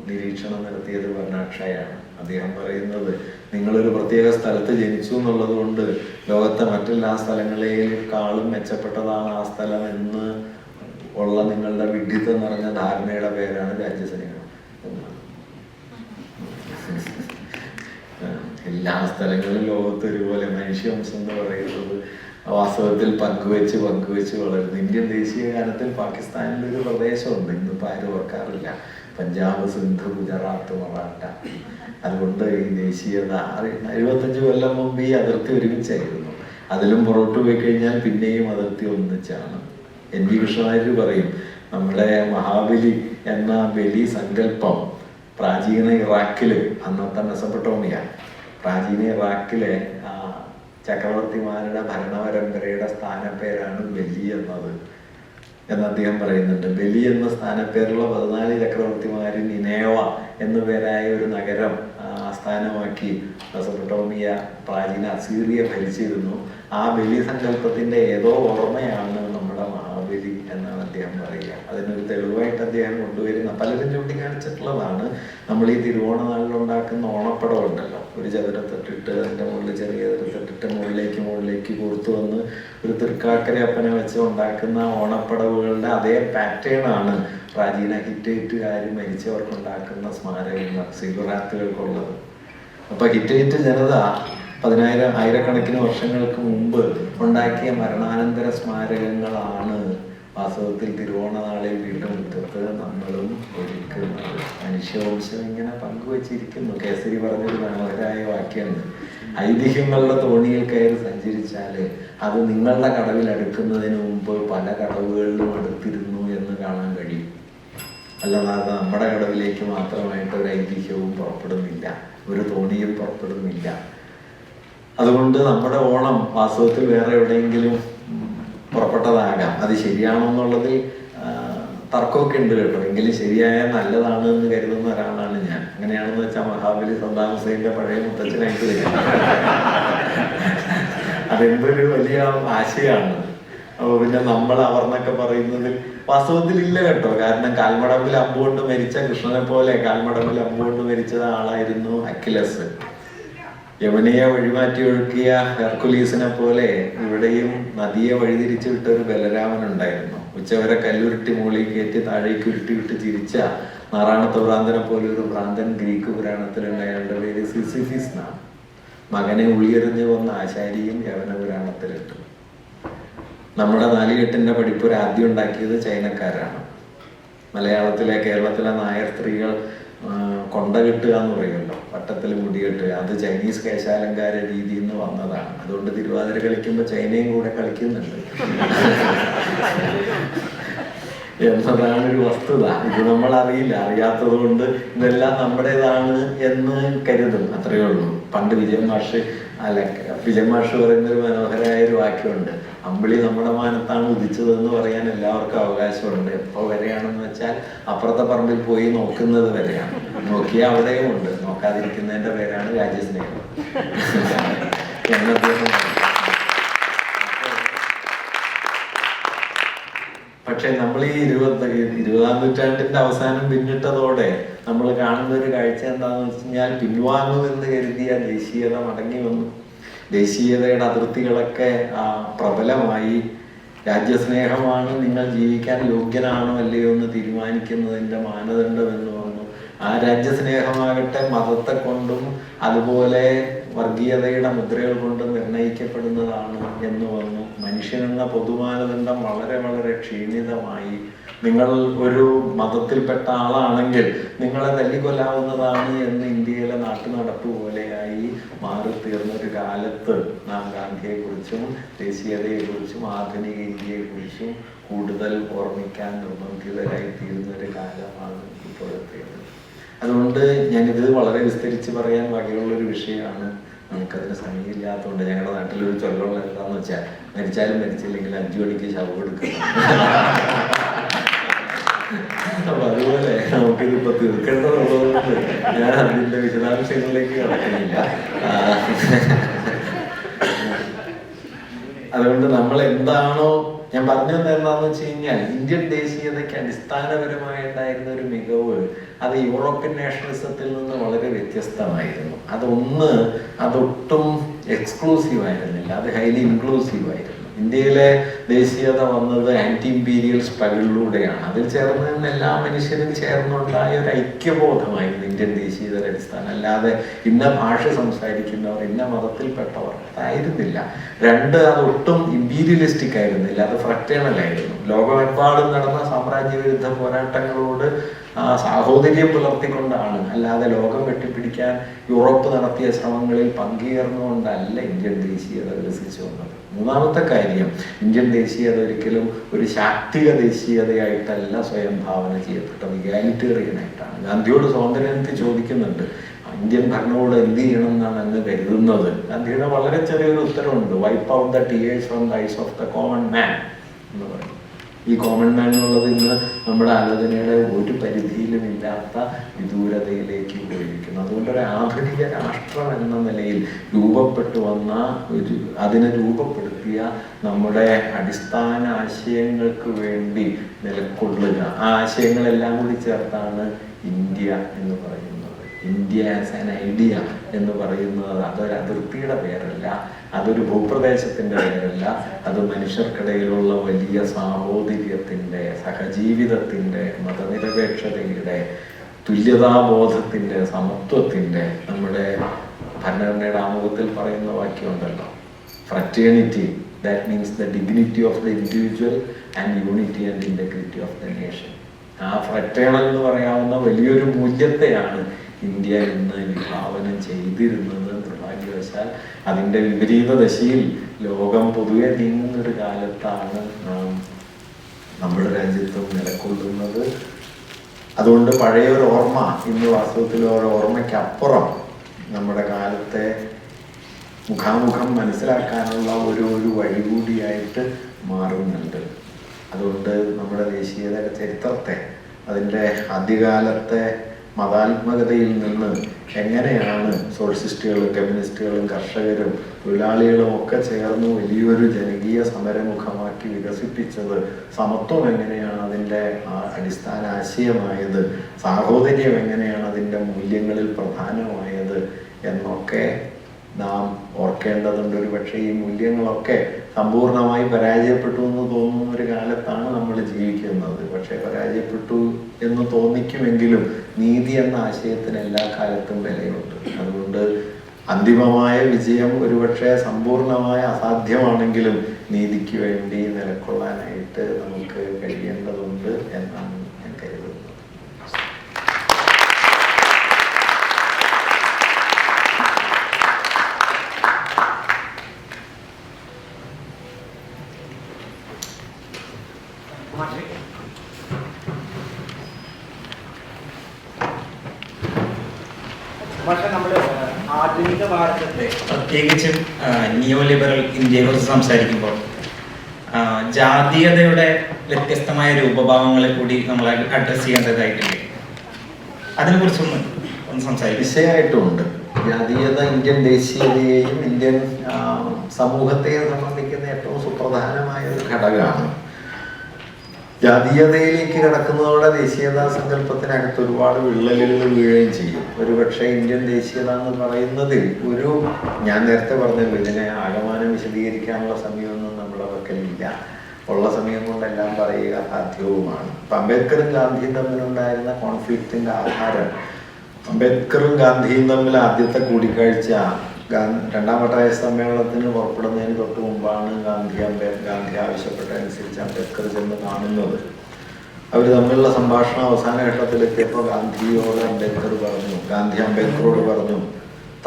നിരീക്ഷണം നടത്തിയത് ബെർണാഡ് ഷായാണ്. അദ്ദേഹം പറയുന്നത്, നിങ്ങളൊരു പ്രത്യേക സ്ഥലത്ത് ജനിച്ചു എന്നുള്ളത് കൊണ്ട് ലോകത്തെ മറ്റെല്ലാ സ്ഥലങ്ങളെക്കാളും മെച്ചപ്പെട്ടതാണ് ആ സ്ഥലം എന്ന് ഉള്ള നിങ്ങളുടെ വിഡ്ഢിത്തം നിറഞ്ഞ ധാരണയുടെ പേരാണ് രാജ്യസ്നേഹം എന്നാണ്. എല്ലാ സ്ഥലങ്ങളും ലോകത്ത് ഒരുപോലെ മനുഷ്യവംശം എന്ന് പറയുന്നത് വാസ്തവത്തിൽ പങ്കുവെച്ച് വളരുന്നു. ഇന്ത്യൻ ദേശീയ ഗാനത്തിൽ പാകിസ്ഥാനിൽ ഒരു പ്രദേശമുണ്ട്, ഇന്നിപ്പോൾ ആരും ഓർക്കാറില്ല: പഞ്ചാബ്, സിന്ധ്, ഗുജറാത്ത്, മറാഠ. അതുകൊണ്ട് ഈ ദേശീയത 75 കൊല്ലം മുമ്പ് ഈ അതിർത്തി ഒരുമിച്ചായിരുന്നു. അതിലും പുറത്തു പോയി കഴിഞ്ഞാൽ പിന്നെയും അതിർത്തി ഒന്നിച്ചാണ്. NV കൃഷ്ണനായർ പറയും, നമ്മുടെ മഹാബലി എന്ന ബലി സങ്കല്പം പ്രാചീന ഇറാഖില്, അന്നത്തെ മെസൊപ്പൊട്ടോമിയ, പ്രാചീന ഇറാഖിലെ ചക്രവർത്തിമാരുടെ ഭരണപരമ്പരയുടെ സ്ഥാനപ്പേരാണ് ബലി എന്ന് അദ്ദേഹം പറയുന്നുണ്ട്. ബലി എന്ന സ്ഥാനപ്പേരുള്ള 14 ചക്രവർത്തിമാരിൽ നിനേവ എന്നു പേരായ ഒരു നഗരം ആസ്ഥാനമാക്കി മെസൊപ്പൊട്ടോമിയ പ്രാചീന അസീറിയ ഭരിച്ചിരുന്നു. ആ ബലി സങ്കല്പത്തിന്റെ ഏതോ ഓർമ്മയാണ് നമ്മുടെ മഹാബലി എന്നാണ് അദ്ദേഹം പറയുക. അതിനൊരു തെളിവായിട്ട് അദ്ദേഹം കൊണ്ടുവരുന്ന, പലരും ചൂണ്ടിക്കാണിച്ചിട്ടുള്ളതാണ്, നമ്മൾ ഈ തിരുവോണനാളിലുണ്ടാക്കുന്ന ഓണപ്പടം ഉണ്ടല്ലോ, ഒരു ചതുരത്തിട്ടിട്ട് അതിൻ്റെ മുകളിൽ ചെറിയ ചതുരത്തിട്ടിട്ട് മുകളിലേക്ക് കോർത്തു വന്ന് ഒരു തൃക്കാക്കരയപ്പനെ വെച്ച് ഉണ്ടാക്കുന്ന ഓണപ്പടവുകളുടെ അതേ പാറ്റേൺ ആണ് പ്രാചീന ഹിറ്റൈറ്റുകാർ മരിച്ചവർക്കുണ്ടാക്കുന്ന സ്മാരകങ്ങൾ, സിഗുറാത്തുകൾക്കുള്ളത്. അപ്പൊ ഹിറ്റൈറ്റ് ജനത ആയിരക്കണക്കിന് വർഷങ്ങൾക്ക് മുമ്പ് ഉണ്ടാക്കിയ മരണാനന്തര സ്മാരകങ്ങളാണ് വാസ്തവത്തിൽ തിരുവോണനാളിൽ വീട്ടുമുറ്റത്ത് നമ്മളും ഒരുക്കുന്നത്. മനുഷ്യവംശം ഇങ്ങനെ പങ്കുവച്ചിരിക്കുന്നു. കേസരി പറഞ്ഞൊരു മനോഹരമായ വാക്യമുണ്ട്: ഐതിഹ്യങ്ങളുടെ തോണിയിൽ കയറി സഞ്ചരിച്ചാൽ അത് നിങ്ങളുടെ കടവിൽ അടുക്കുന്നതിന് മുമ്പ് പല കടവുകളിലും അടുത്തിരുന്നു എന്ന് കാണാൻ കഴിയും. അല്ലാതെ നമ്മുടെ കടവിലേക്ക് മാത്രമായിട്ട് ഒരു ഐതിഹ്യവും പുറപ്പെടുന്നില്ല, ഒരു തോണിയും പുറപ്പെടുന്നില്ല. അതുകൊണ്ട് നമ്മുടെ ഓണം വാസ്തവത്തിൽ വേറെ എവിടെയെങ്കിലും പുറപ്പെട്ടതാകാം. അത് ശരിയാണോ എന്നുള്ളതിൽ തർക്കമൊക്കെ ഉണ്ട് കേട്ടോ. എങ്കിലും ശരിയായ നല്ലതാണ് എന്ന് കരുതുന്ന ഒരാളാണ് ഞാൻ. അങ്ങനെയാണെന്ന് വെച്ചാൽ മഹാബലി സദ്ദാം ഹുസൈൻ്റെ പഴയ മുത്തച്ഛനായിട്ട് വരും. അതെന്തൊരു വലിയ ആശയമാണ്. അപ്പൊ പിന്നെ നമ്മൾ അവർന്നൊക്കെ പറയുന്നതിൽ വാസ്തവത്തിൽ ഇല്ല കേട്ടോ. കാരണം കാൽമടമ്പിൽ അമ്പുകൊണ്ട് മരിച്ച കൃഷ്ണനെ പോലെ കാൽമടമ്പിൽ അമ്പുകൊണ്ട് മരിച്ച ആളായിരുന്നു അക്കിലസ്. യമുനയെ വഴിമാറ്റി ഒഴുക്കിയ ഹെർക്കുലീസിനെ പോലെ ഇവിടെയും നദിയെ വഴിതിരിച്ചു വിട്ട ഒരു ബലരാമൻ ഉണ്ടായിരുന്നു. ഉച്ചവരെ കല്ലുരുട്ടി മുകളിൽ കയറ്റി താഴേക്ക് ഉരുട്ടി വിട്ട് ചിരിച്ച നാറാണത്തെ ഭ്രാന്തനെ പോലെ ഒരു ഭ്രാന്തൻ ഗ്രീക്ക് പുരാണത്തിലുണ്ട്. അയാളുടെ പേര് സിസിഫിസ് എന്നാണ്. മകനെ ഉളിയെറിഞ്ഞു വന്ന ആശാരിയും യവന പുരാണത്തിലുണ്ട്. നമ്മുടെ നാലുകെട്ടിന്റെ പഠിപ്പുര ആദ്യം ഉണ്ടാക്കിയത് ചൈനക്കാരാണ്. കേരളത്തിലെ നായർ സ്ത്രീകൾ കൊണ്ട കെട്ടുക എന്ന് പറയുമല്ലോ, വട്ടത്തിൽ മുടികെട്ടുക, അത് ചൈനീസ് കേശാലങ്കാര രീതിയിൽ നിന്ന് വന്നതാണ്. അതുകൊണ്ട് തിരുവാതിര കളിക്കുമ്പോൾ ചൈനയും കൂടെ കളിക്കുന്നുണ്ട് എന്നതാണ് ഒരു വസ്തുത. ഇത് നമ്മൾ അറിയാത്തത് കൊണ്ട് ഇതെല്ലാം നമ്മുടേതാണ് എന്ന് കരുതും, അത്രയേ ഉള്ളൂ. പണ്ട് വിജയൻ മാഷ് പറയുന്നൊരു മനോഹരമായ ഒരു വാക്യമുണ്ട്, അമ്പിളി നമ്മുടെ മാനത്താണ് ഉദിച്ചതെന്ന് പറയാൻ എല്ലാവർക്കും അവകാശമുണ്ട്. എപ്പോൾ വരെയാണെന്ന് വെച്ചാൽ അപ്പുറത്തെ പറമ്പിൽ പോയി നോക്കുന്നത് വരെയാണ്. നോക്കിയാൽ അവിടെയും ഉണ്ട്, നോക്കാതിരിക്കുന്നതിന്റെ പേരാണ് രാജ്യസ്നേഹം പക്ഷെ നമ്മൾ ഈ 20-ാം നൂറ്റാണ്ടിന്റെ അവസാനം പിന്നിട്ടതോടെ നമ്മൾ കാണുന്ന ഒരു കാഴ്ച എന്താണെന്ന് വെച്ച് കഴിഞ്ഞാൽ, പിൻവാങ്ങുമെന്ന് കരുതിയ ദേശീയത മടങ്ങി വന്നു. ദേശീയതയുടെ അതിർത്തികളൊക്കെ പ്രബലമായി. രാജ്യസ്നേഹമാണ് നിങ്ങൾ ജീവിക്കാൻ യോഗ്യനാണോ അല്ലയോ എന്ന് തീരുമാനിക്കുന്നതിൻ്റെ മാനദണ്ഡം എന്ന് വന്നു. ആ രാജ്യസ്നേഹമാകട്ടെ മതത്തെ കൊണ്ടും അതുപോലെ വർഗീയതയുടെ മുദ്രകൾ കൊണ്ട് നിർണയിക്കപ്പെടുന്നതാണ് എന്ന് വന്നു. മനുഷ്യനെന്ന പൊതുമാനദണ്ഡം വളരെ വളരെ ക്ഷീണിതമായി. നിങ്ങൾ ഒരു മതത്തിൽപ്പെട്ട ആളാണെങ്കിൽ നിങ്ങളെ തല്ലിക്കൊല്ലാവുന്നതാണ് എന്ന് ഇന്ത്യയിലെ നാട്ടുനടപ്പ് പോലെയായി മാറിത്തീർന്ന ഒരു കാലത്ത് നാം ഗാന്ധിയെക്കുറിച്ചും ദേശീയതയെക്കുറിച്ചും ആധുനിക ഇന്ത്യയെക്കുറിച്ചും കൂടുതൽ ഓർമ്മിക്കാൻ നിർബന്ധിതരായി തീരുന്ന ഒരു കാലമാണ് ഇപ്പോഴത്തേത്. അതുകൊണ്ട് ഞാനിത് വളരെ വിസ്തരിച്ച് പറയാൻ വകയുള്ളൊരു വിഷയമാണ്. നമുക്കതിന് സമയമില്ലാത്തതുകൊണ്ട് ഞങ്ങളുടെ നാട്ടിലൊരു ചൊല്ലുള്ള എന്താന്ന് വെച്ചാൽ, മരിച്ചാലും മരിച്ചില്ലെങ്കിൽ 5 മണിക്ക് ശവം എടുക്കുന്നു. അപ്പൊ അതുപോലെ നമുക്കിതിപ്പോ തീർക്കേണ്ടതുള്ളതുകൊണ്ട് ഞാൻ അതിന്റെ വിശദാംശങ്ങളിലേക്ക് കടക്കുന്നില്ല. അതുകൊണ്ട് നമ്മൾ എന്താണോ ഞാൻ പറഞ്ഞു തന്നെ എന്താണെന്ന് വെച്ച് കഴിഞ്ഞാൽ, ഇന്ത്യൻ ദേശീയതയ്ക്ക് അടിസ്ഥാനപരമായിട്ടുണ്ടായിരുന്ന ഒരു മികവ് അത് യൂറോപ്യൻ നാഷണലിസത്തിൽ നിന്ന് വളരെ വ്യത്യസ്തമായിരുന്നു. അതൊട്ടും എക്സ്ക്ലൂസീവ് ആയിരുന്നില്ല, അത് ഹൈലി ഇൻക്ലൂസീവ് ആയിരുന്നു. ഇന്ത്യയിലെ ദേശീയത വന്നത് ആന്റി ഇമ്പീരിയൽ സ്ട്രഗിളിലൂടെയാണ്. അതിൽ ചേർന്ന് നിന്ന് എല്ലാ മനുഷ്യരും ചേർന്നുണ്ടായ ഒരു ഐക്യബോധമായിരുന്നു ഇന്ത്യൻ ദേശീയതയുടെ അടിസ്ഥാനം. അല്ലാതെ ഇന്ന ഭാഷ സംസാരിക്കുന്നവർ, ഇന്ന മതത്തിൽപ്പെട്ടവർ ആയിരുന്നില്ല. അതൊട്ടും ഇമ്പീരിയലിസ്റ്റിക് ആയിരുന്നില്ല, അത് ഫ്രക്റ്റേണൽ ആയിരുന്നു. ലോകമെമ്പാടും നടന്ന സാമ്രാജ്യ വിരുദ്ധ പോരാട്ടങ്ങളോട് സാഹോദര്യം പുലർത്തിക്കൊണ്ടാണ്, അല്ലാതെ ലോകം വെട്ടിപ്പിടിക്കാൻ യൂറോപ്പ് നടത്തിയ ശ്രമങ്ങളിൽ പങ്കുചേർന്നുകൊണ്ടല്ല ഇന്ത്യൻ ദേശീയത വികസിച്ചു വന്നത്. മൂന്നാമത്തെ കാര്യം, ഇന്ത്യൻ ദേശീയത ഒരിക്കലും ഒരു ശാക്തിക ദേശീയതയായിട്ടല്ല സ്വയം ഭാവന ചെയ്യപ്പെട്ടത്, ഇഗാലിറ്റേറിയൻ ആയിട്ടാണ്. ഗാന്ധിയോട് സ്വാതന്ത്ര്യത്തിൽ ചോദിക്കുന്നുണ്ട്, ഇന്ത്യൻ ഭരണകൂടം എന്ത് ചെയ്യണം എന്നാണ് അങ്ങ് കരുതുന്നത്? ഗാന്ധിയുടെ വളരെ ചെറിയൊരു ഉത്തരവുണ്ട്, wipe out the tears from the eyes of the common man എന്ന് പറയും. ഈ കോമൺ മാൻ എന്നുള്ളത് ഇന്ന് നമ്മുടെ ആലോചനയുടെ ഒരു പരിധിയിലും ഇല്ലാത്ത വിദൂരതയിലേക്ക് പോയിരിക്കുന്നു. അതുകൊണ്ട് ഒരു ആധുനിക രാഷ്ട്രം എന്ന നിലയിൽ അതിനെ രൂപപ്പെടുത്തിയ നമ്മുടെ അടിസ്ഥാന ആശയങ്ങൾക്ക് വേണ്ടി നിലകൊള്ളുക, ആ ആശയങ്ങളെല്ലാം കൂടി ചേർത്താണ് ഇന്ത്യ എന്ന് പറയുന്നത്. ഇന്ത്യ ആസ് ആൻ ഐഡിയ എന്ന് പറയുന്നത് അതൊരു അതിർത്തിയുടെ പേരല്ല, അതൊരു ഭൂപ്രദേശത്തിൻ്റെ പേരല്ല, അത് മനുഷ്യർക്കിടയിലുള്ള വലിയ സാഹോദര്യത്തിൻ്റെ, സഹജീവിതത്തിൻ്റെ, മതനിരപേക്ഷതയുടെ, തുല്യതാബോധത്തിൻ്റെ, സമത്വത്തിൻ്റെ, നമ്മുടെ ഭരണഘടനയുടെ ആമുഖത്തിൽ പറയുന്ന വാക്യമുണ്ടല്ലോ, fraternity, that means the dignity of the individual and unity and integrity of the nation. ആ ഫ്രറ്റേണൽ എന്ന് പറയാവുന്ന വലിയൊരു മൂല്യത്തെയാണ് ഇന്ത്യ ഇന്ന് വിഭാവനം ചെയ്തിരുന്നത്. നിർഭാഗ്യവശാൽ അതിൻ്റെ വിപരീത ദശയിൽ ലോകം പൊതുവെ നീങ്ങുന്നൊരു കാലത്താണ് നാം നമ്മുടെ രാജ്യത്തും നിലകൊള്ളുന്നത്. അതുകൊണ്ട് പഴയൊരു ഓർമ്മ ഇന്ന് വാസ്തവത്തിൽ ഒരു ഓർമ്മയ്ക്കപ്പുറം നമ്മുടെ കാലത്തെ മുഖാമുഖം മനസ്സിലാക്കാനുള്ള ഒരു വഴി കൂടിയായിട്ട് മാറുന്നുണ്ട്. അതുകൊണ്ട് നമ്മുടെ ദേശീയതയുടെ ചരിത്രത്തെ, അതിൻ്റെ ആദ്യകാലത്തെ മതാത്മകതയിൽ നിന്ന് എങ്ങനെയാണ് സോഷ്യലിസ്റ്റുകളും കമ്മ്യൂണിസ്റ്റുകളും കർഷകരും തൊഴിലാളികളും ഒക്കെ ചേർന്ന് വലിയൊരു ജനകീയ സമരമുഖമാക്കി വികസിപ്പിച്ചത്, സമത്വം എങ്ങനെയാണ് അതിൻ്റെ അടിസ്ഥാന ആശയമായത്, സാഹോദര്യം എങ്ങനെയാണ് അതിൻ്റെ മൂല്യങ്ങളിൽ പ്രധാനമായത് എന്നൊക്കെ നാം ഓർക്കേണ്ടതുണ്ട്. ഒരു പക്ഷേ ഈ മൂല്യങ്ങളൊക്കെ സമ്പൂർണമായി പരാജയപ്പെട്ടു എന്ന് തോന്നുന്ന ഒരു കാലത്താണ് നമ്മൾ ജീവിക്കുന്നത്. പക്ഷെ പരാജയപ്പെട്ടു എന്ന് തോന്നിക്കുമെങ്കിലും നീതി എന്ന ആശയത്തിന് എല്ലാ കാലത്തും വിലയുണ്ട്. അതുകൊണ്ട് അന്തിമമായ വിജയം ഒരുപക്ഷെ സമ്പൂർണമായ അസാധ്യമാണെങ്കിലും നീതിക്ക് വേണ്ടി നിലകൊള്ളാനായിട്ട് നമുക്ക് കഴിയേണ്ടതുണ്ട് എന്നാണ് ഞാൻ കരുതുന്നത്. പക്ഷെ നമ്മൾ ആധുനിക ഭാരതത്തെ പ്രത്യേകിച്ചും നിയോ ലിബറൽ ഇന്ത്യയെക്കുറിച്ച് സംസാരിക്കുമ്പോൾ ജാതീയതയുടെ വ്യത്യസ്തമായ രൂപഭാവങ്ങളെ കൂടി നമ്മൾ അഡ്രസ് ചെയ്യേണ്ടതായിട്ടുണ്ട്. അതിനെക്കുറിച്ചൊന്ന് സംസാരിക്കും. തീർച്ചയായിട്ടുമുണ്ട്. ജാതീയത ഇന്ത്യൻ ദേശീയതയെയും ഇന്ത്യൻ സമൂഹത്തെയും സംബന്ധിക്കുന്ന ഏറ്റവും സുപ്രധാനമായ ഒരു ഘടകമാണ്. ജാതീയതയിലേക്ക് കിടക്കുന്നതോടെ ദേശീയതാ സങ്കല്പത്തിനകത്ത് ഒരുപാട് വിള്ളലുകൾ വീഴുകയും ചെയ്യും. ഒരുപക്ഷെ ഇന്ത്യൻ ദേശീയത എന്ന് പറയുന്നതിൽ ഞാൻ നേരത്തെ പറഞ്ഞല്ലോ, ഇതിനെ ആകമാനം വിശദീകരിക്കാനുള്ള സമയമൊന്നും നമ്മുടെ പക്കലില്ല. ഉള്ള സമയം കൊണ്ടെല്ലാം പറയുക സാധ്യവുമാണ്. ഇപ്പം അംബേദ്കറും ഗാന്ധിയും തമ്മിലുണ്ടായിരുന്ന കോൺഫ്ലിക്റ്റിന്റെ ആധാരം, അംബേദ്കറും ഗാന്ധിയും തമ്മിൽ ആദ്യത്തെ കൂടിക്കാഴ്ച രണ്ടാം വട്ട സമ്മേളനത്തിന് പുറപ്പെടുന്നതിന് തൊട്ട് മുമ്പാണ് ഗാന്ധി ആവശ്യപ്പെട്ടതനുസരിച്ച് അംബേദ്കർ ചെന്ന് കാണുന്നത്. അവർ തമ്മിലുള്ള സംഭാഷണം അവസാന ഘട്ടത്തിലെത്തിയപ്പോൾ ഗാന്ധി അംബേദ്കറോട് പറഞ്ഞു,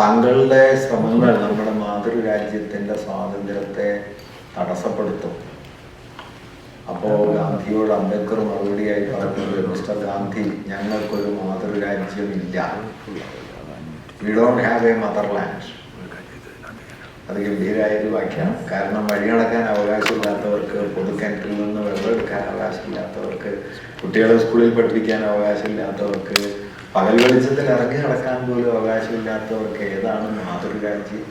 താങ്കളുടെ ശ്രമങ്ങൾ നമ്മുടെ മാതൃരാജ്യത്തിന്റെ സ്വാതന്ത്ര്യത്തെ തടസ്സപ്പെടുത്തും. അപ്പോൾ ഗാന്ധിയോട് അംബേദ്കർ മറുപടിയായി പറഞ്ഞത്, മിസ്റ്റർ ഗാന്ധി, ഞങ്ങൾക്കൊരു മാതൃരാജ്യമില്ല. We don't have a motherland. അത് ഗംഭീരമായൊരു വാക്യമാണ്. കാരണം വഴി നടക്കാൻ അവകാശമില്ലാത്തവർക്ക്, പൊതുക്കിണറ്റിൽ നിന്ന് വെള്ളം എടുക്കാൻ അവകാശമില്ലാത്തവർക്ക്, കുട്ടികളെ സ്കൂളിൽ പഠിപ്പിക്കാൻ അവകാശമില്ലാത്തവർക്ക്, പകൽ വെളിച്ചത്തിൽ ഇറങ്ങി നടക്കാൻ പോലും അവകാശമില്ലാത്തവർക്ക് ഏതാണ് മാതൃരാജ്യം?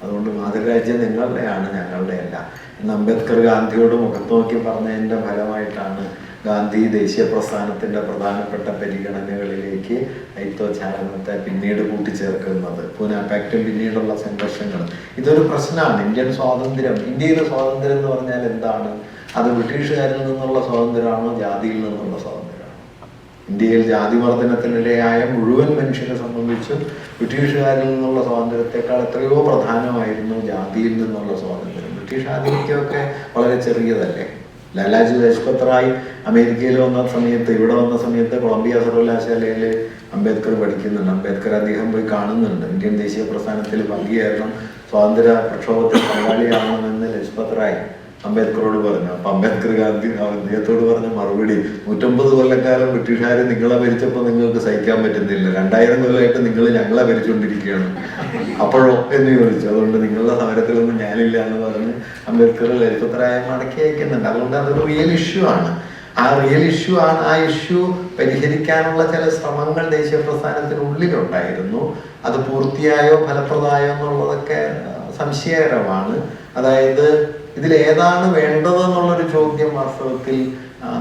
അതുകൊണ്ട് മാതൃരാജ്യം നിങ്ങളുടെയാണ്, ഞങ്ങളുടെ അല്ല എന്ന് അംബേദ്കർ ഗാന്ധിയോട് മുഖത്ത് നോക്കി പറഞ്ഞതിൻ്റെ ഫലമായിട്ടാണ് ഗാന്ധി ദേശീയ പ്രസ്ഥാനത്തിന്റെ പ്രധാനപ്പെട്ട പരിഗണനകളിലേക്ക് ഐത്തോച്ചാരണത്തെ പിന്നീട് കൂട്ടിച്ചേർക്കുന്നത്. പൂനെ പാക്റ്റും പിന്നീടുള്ള സംഘർഷങ്ങൾ ഇതൊരു പ്രശ്നമാണ്. ഇന്ത്യയിലെ സ്വാതന്ത്ര്യം എന്ന് പറഞ്ഞാൽ എന്താണ്? അത് ബ്രിട്ടീഷുകാരിൽ നിന്നുള്ള സ്വാതന്ത്ര്യമാണോ, ജാതിയിൽ നിന്നുള്ള സ്വാതന്ത്ര്യമാണോ? ഇന്ത്യയിൽ ജാതിവർദ്ധനത്തിനിടയായ മുഴുവൻ മനുഷ്യരെ സംബന്ധിച്ചും ബ്രിട്ടീഷുകാരിൽ നിന്നുള്ള സ്വാതന്ത്ര്യത്തെക്കാൾ എത്രയോ പ്രധാനമായിരുന്നു ജാതിയിൽ നിന്നുള്ള സ്വാതന്ത്ര്യം. ബ്രിട്ടീഷ് ആധിപത്യമൊക്കെ വളരെ ചെറിയതല്ലേ. ലാലാജി ലജ്പത് റായ് അമേരിക്കയിൽ ഇവിടെ വന്ന സമയത്ത് കൊളംബിയ സർവകലാശാലയിൽ അംബേദ്കർ പഠിക്കുന്നുണ്ട്. അംബേദ്കർ അദ്ദേഹം പോയി കാണുന്നുണ്ട്. ഇന്ത്യൻ ദേശീയ പ്രസ്ഥാനത്തിൽ പങ്കുചേരണം, സ്വാതന്ത്ര്യ പ്രക്ഷോഭത്തിൽ പങ്കാളിയാവണമെന്ന് ലജ്പത് റായ് അംബേദ്കറോട് പറഞ്ഞു. അപ്പൊ അംബേദ്കർ അദ്ദേഹത്തോട് പറഞ്ഞ മറുപടി, 150 കൊല്ലക്കാലം ബ്രിട്ടീഷുകാരെ നിങ്ങളെ ഭരിച്ചപ്പോൾ നിങ്ങൾക്ക് സഹിക്കാൻ പറ്റുന്നില്ല, 2000 കൊല്ലമായിട്ട് നിങ്ങൾ ഞങ്ങളെ ഭരിച്ചുകൊണ്ടിരിക്കുകയാണ്, അപ്പോഴോ എന്ന് ചോദിച്ചു. അതുകൊണ്ട് നിങ്ങളുടെ സമരത്തിലൊന്നും ഞാനില്ല എന്ന് പറഞ്ഞ് അംബേദ്കർ ലജ്പത് റായെ മടക്കി അയക്കുന്നുണ്ട്. അതുകൊണ്ട് അതൊരു റിയൽ ഇഷ്യൂ ആണ്. ആ ഇഷ്യൂ പരിഹരിക്കാനുള്ള ചില ശ്രമങ്ങൾ ദേശീയ പ്രസ്ഥാനത്തിനുള്ളിലുണ്ടായിരുന്നു. അത് പൂർത്തിയായോ ഫലപ്രദമായോ എന്നുള്ളതൊക്കെ സംശയകരമാണ്. അതായത് ഇതിലേതാണ് വേണ്ടതെന്നുള്ളൊരു ചോദ്യം വാസ്തവത്തിൽ